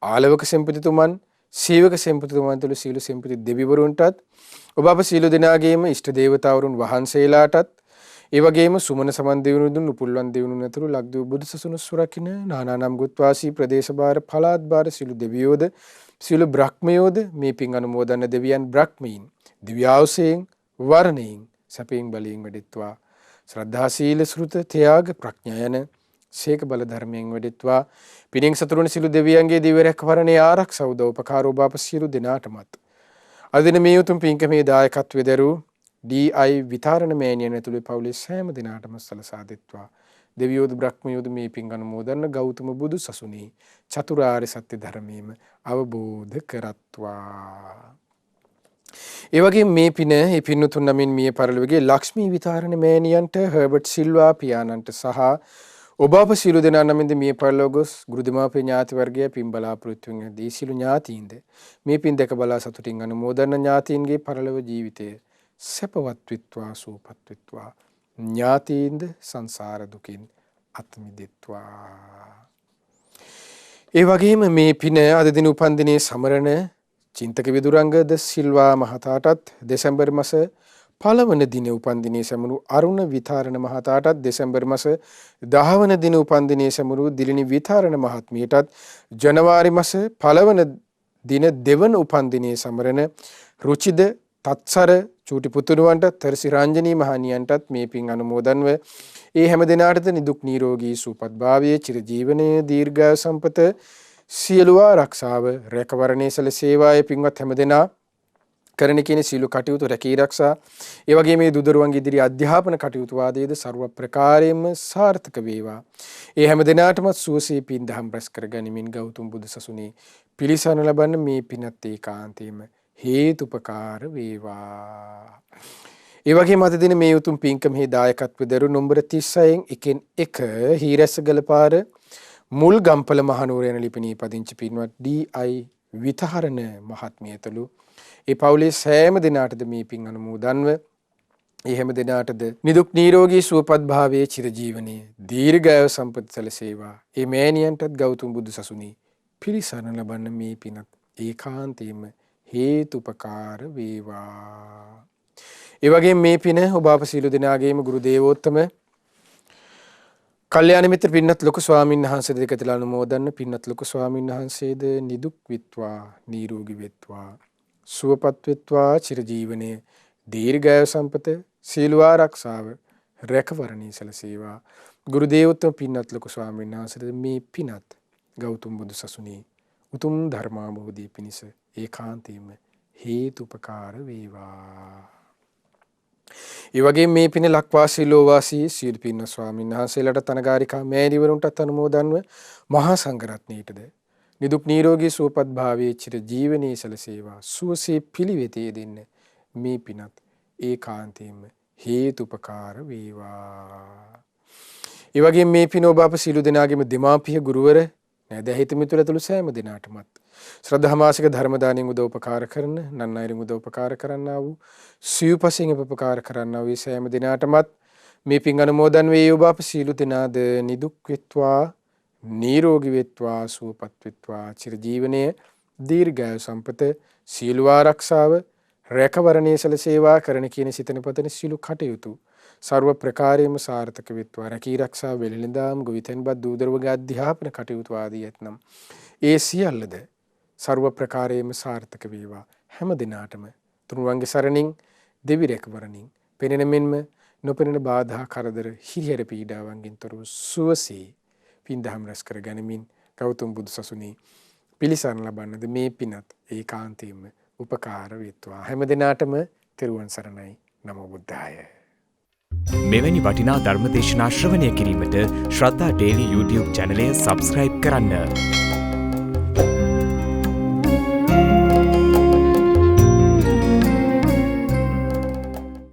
ආලවක සෙන්පතිතුමන් සීවක සෙන්පතිතුමන්තුළු සීල සෙන්පති දෙවිවරුන්ටත් ඔබ අප සීල දෙනාගේම ඉෂ්ට දේවතාවරුන් වහන්සේලාටත් ඒ වගේම සුමන සමන් දෙවිවරුන් උපුල්වන් දෙවිවරුන් ඇතුළු ලක්දිව බුදු සසුන සුරකින්න නානානම් ගුත්වාසී ප්‍රදේශ බාර පළාත් බාර සීල දෙවියෝද සීල බ්‍රහ්මයෝද මේ පින් අනුමෝදන දෙවියන් බ්‍රහ්මීන් දිව්‍යාවසයෙන් වර්ණයෙන් සැපයෙන් බලයෙන් වැඩිත්වා ශ්‍රද්ධා සීල සෘත ත්‍යාග ප්‍රඥා යන සීක බල ධර්මයෙන් වැඩිත්වා පිනින් සතුරුණ සීල දෙවියන්ගේ දිව්‍ය රැකවරණේ ආරක්ෂා උදව් උපකාර ඔබ අප සියලු දෙනාටමත් අදින මේ උතුම් පින්කමේ දායකත්වයේ දරූ ඩී.අයි. විතාරණ මෑණියන් ඇතුළු පවුලේ සෑම දිනාටම සලසා දෙත්වා දෙවියෝද බ්‍රහ්මයෝද මේ පින් අනුමෝදන ගෞතම බුදු සසුනේ චතුරාර්ය සත්‍ය ධර්මයේම අවබෝධ කරත්වා. ඒ වගේම මේ පින ඒ පින්තුන් නමින් මිය පරලොවගේ ලක්ෂ්මී විතාරණ මෑණියන්ට හර්බර්ට් සිල්වා පියාණන්ට සහ ඔබ අප සියලු දෙනා නමින්ද මිය පරලොව ගොස් ගුරු දෙමාපිය ඥාති වර්ගය පින් බලාපොරොත්තු වෙන දී සියලු ඥාතීන්ද මේ පින් දැක බලා සතුටින් අනුමෝදන ඥාතීන්ගේ පරලොව ජීවිතය සැපවත් විත්වා සූපත් විත්වා ඥාතීන්ද සංසාර දුකින් අත් මිදෙත්වා. ඒ වගේම මේ පින අද දින උපන්දිනයේ සමරන චින්තක විදුරංගද සිල්වා මහතාටත් දෙසැම්බර් මාස 1 වෙනි දින උපන්දිනයේ සැමරු අරුණ විතාරණ මහතාටත් දෙසැම්බර් මාස 10 වෙනි දින උපන්දිනයේ සැමරු දිලිනි විතාරණ මහත්මියටත් ජනවාරි මාස 1 වෙනි දින දෙවන උපන්දිනයේ සමරන රුචිද තත්සර චූටි පුතුණුවන්ට තර්සි රංජනී මහණියන්ටත් මේ පින් අනුමෝදන්ව ඒ හැම දිනාටද නිදුක් නිරෝගී සුවපත් භාවයේ චිරජීවනයේ දීර්ඝායු සම්පත සියලු ආරක්ෂාව රැකවරණේ සැලසේවායේ පින්වත් හැම දෙනා කරන කියන සීල කටයුතු රැකී ආරක්ෂා ඒ වගේම මේ දුදරුවන්ගේ ඉදිරි අධ්‍යාපන කටයුතු වාදයේද ਸਰව ප්‍රකාරයෙන්ම සාර්ථක වේවා. ඒ හැම දිනාටම සුවසේ පින් දහම් රැස් කර ගනිමින් ගෞතම බුදු සසුනේ පිළිසරණ ලබන්න මේ පිනත් ඒකාන්තයෙන්ම හේතුපකාර වේවා. ඒ වගේම අද දින මේ උතුම් පින්කමේ දායකත්ව දරු නම්බර 36 1 හීරැස්සගල පාර මුල් ගම්පල මහනුවර යන ලිපිනේ පදිංචි පින්වත් ඩී.අයි. විතාරණ මහත්මියතුළු ඒ පවුලේ සෑම දිනාටද මේ පින් අනුමෝදන්ව ඒ හැම දිනාටද නිදුක් නිරෝගී සුවපත් භාවයේ චිරජීවනයේ දීර්ඝායු සම්පත් සැලසේවා. ඒ මෑණියන්ටත් ගෞතම බුදු සසුනේ පිළිසරණ ලබන්න මේ පිනත් ඒකාන්තයෙන්ම හේතුපකාර වේවා. ඒ වගේම මේ පින ඔබ අප සියලු දෙනාගේම ගුරු දේවෝත්තම කල්යාණ මිත්‍ර පින්නත් ලොකු ස්වාමීන් වහන්සේ දෙකතලා අනුමෝදන්න. පින්නත් ලොකු ස්වාමීන් වහන්සේද නිදුක් විත්වා නිරෝගී වෙත්වා සුවපත් වෙත්වා චිරජීවනයේ දීර්ඝායු සම්පත සීල ආරක්ෂාව රැකවරණී සැලසේවා. ගුරු දේවෝත්තම පින්නත් ලොකු ස්වාමීන් වහන්සේද මේ පිනත් ගෞතම බුදු සසුනේ උතුම් ධර්මාභෝධිය පිණිස ඒකාන්තයෙන්ම හේතුපකාර වේවා. ඒ වගේම මේ පින ලක්වාසී ලෝවාසී සියලු පින්න ස්වාමීන් වහන්සේලාට තනගාරිකා මෑණිවරුන්ටත් අනුමෝදන්ව මහා සංඝරත්නයටද නිදුක් නිරෝගී සුවපත් භාවයේ චිර ජීවනයේ සැලසේවා. සුවසේ පිළිවෙතේ දෙන්න මේ පිනත් ඒකාන්තයෙන්ම හේතුපකාර වේවා. ඒ වගේම මේ පින ඔබ අප සියලු දෙනාගේම දෙමාපිය ගුරුවර නැද හිතමිතුල තුළු සෑම දිනාටමත් ශ්‍රද්ධා මාසික ධර්ම දාණයෙන් උදව්පකාර කරන නන්නයිරින් උදව්පකාර කරන්නා වූ සිව්පසින් උපකාර කරන්නා වූ සෑම දිනාටමත් මේ පින් අනුමෝදන් වේ. ඔබ අප සියලු දෙනාද නිදුක් වෙත්වා නිරෝගී වෙත්වා සුවපත් වෙත්වා චිරජීවනයේ දීර්ඝායු සම්පත සීල ආරක්ෂාව රැකවරණයේ සැලසේවා. කරන කියන සිතන පතන සියලු කටයුතු සර්ව ප්‍රකාරයෙන්ම සාර්ථක වෙත්වා. රැකී ආරක්ෂා වෙළඳාම් ගොවිතැන්පත් දූදරුවගේ අධ්‍යාපන කටයුතු ආදී ඇතනම් ඒ සියල්ලද සර්ව ප්‍රකාරයෙන්ම සාර්ථක වේවා. හැම දිනාටම තුනුරුවන්ගේ සරණින් දෙවි රැකවරණින් පෙනෙන මෙන්ම නොපෙනෙන බාධා කරදර හිරිහැර පීඩාවන්ගෙන් තොරව සුවසේ පින්දහම් රැස් කර ගනිමින් ගෞතම බුදු සසුනේ පිළිසරණ ලබන්නද මේ පිනත් ඒකාන්තයෙන්ම උපකාර වෙත්වා. හැම දිනාටම තෙරුවන් සරණයි. නමෝ බුද්ධාය. මෙවැනි වටිනා ධර්මදේශනා ශ්‍රවණය කිරීමට ශ්‍රද්ධා ඩේලි YouTube චැනලය සබස්ක්‍රයිබ් කරන්න.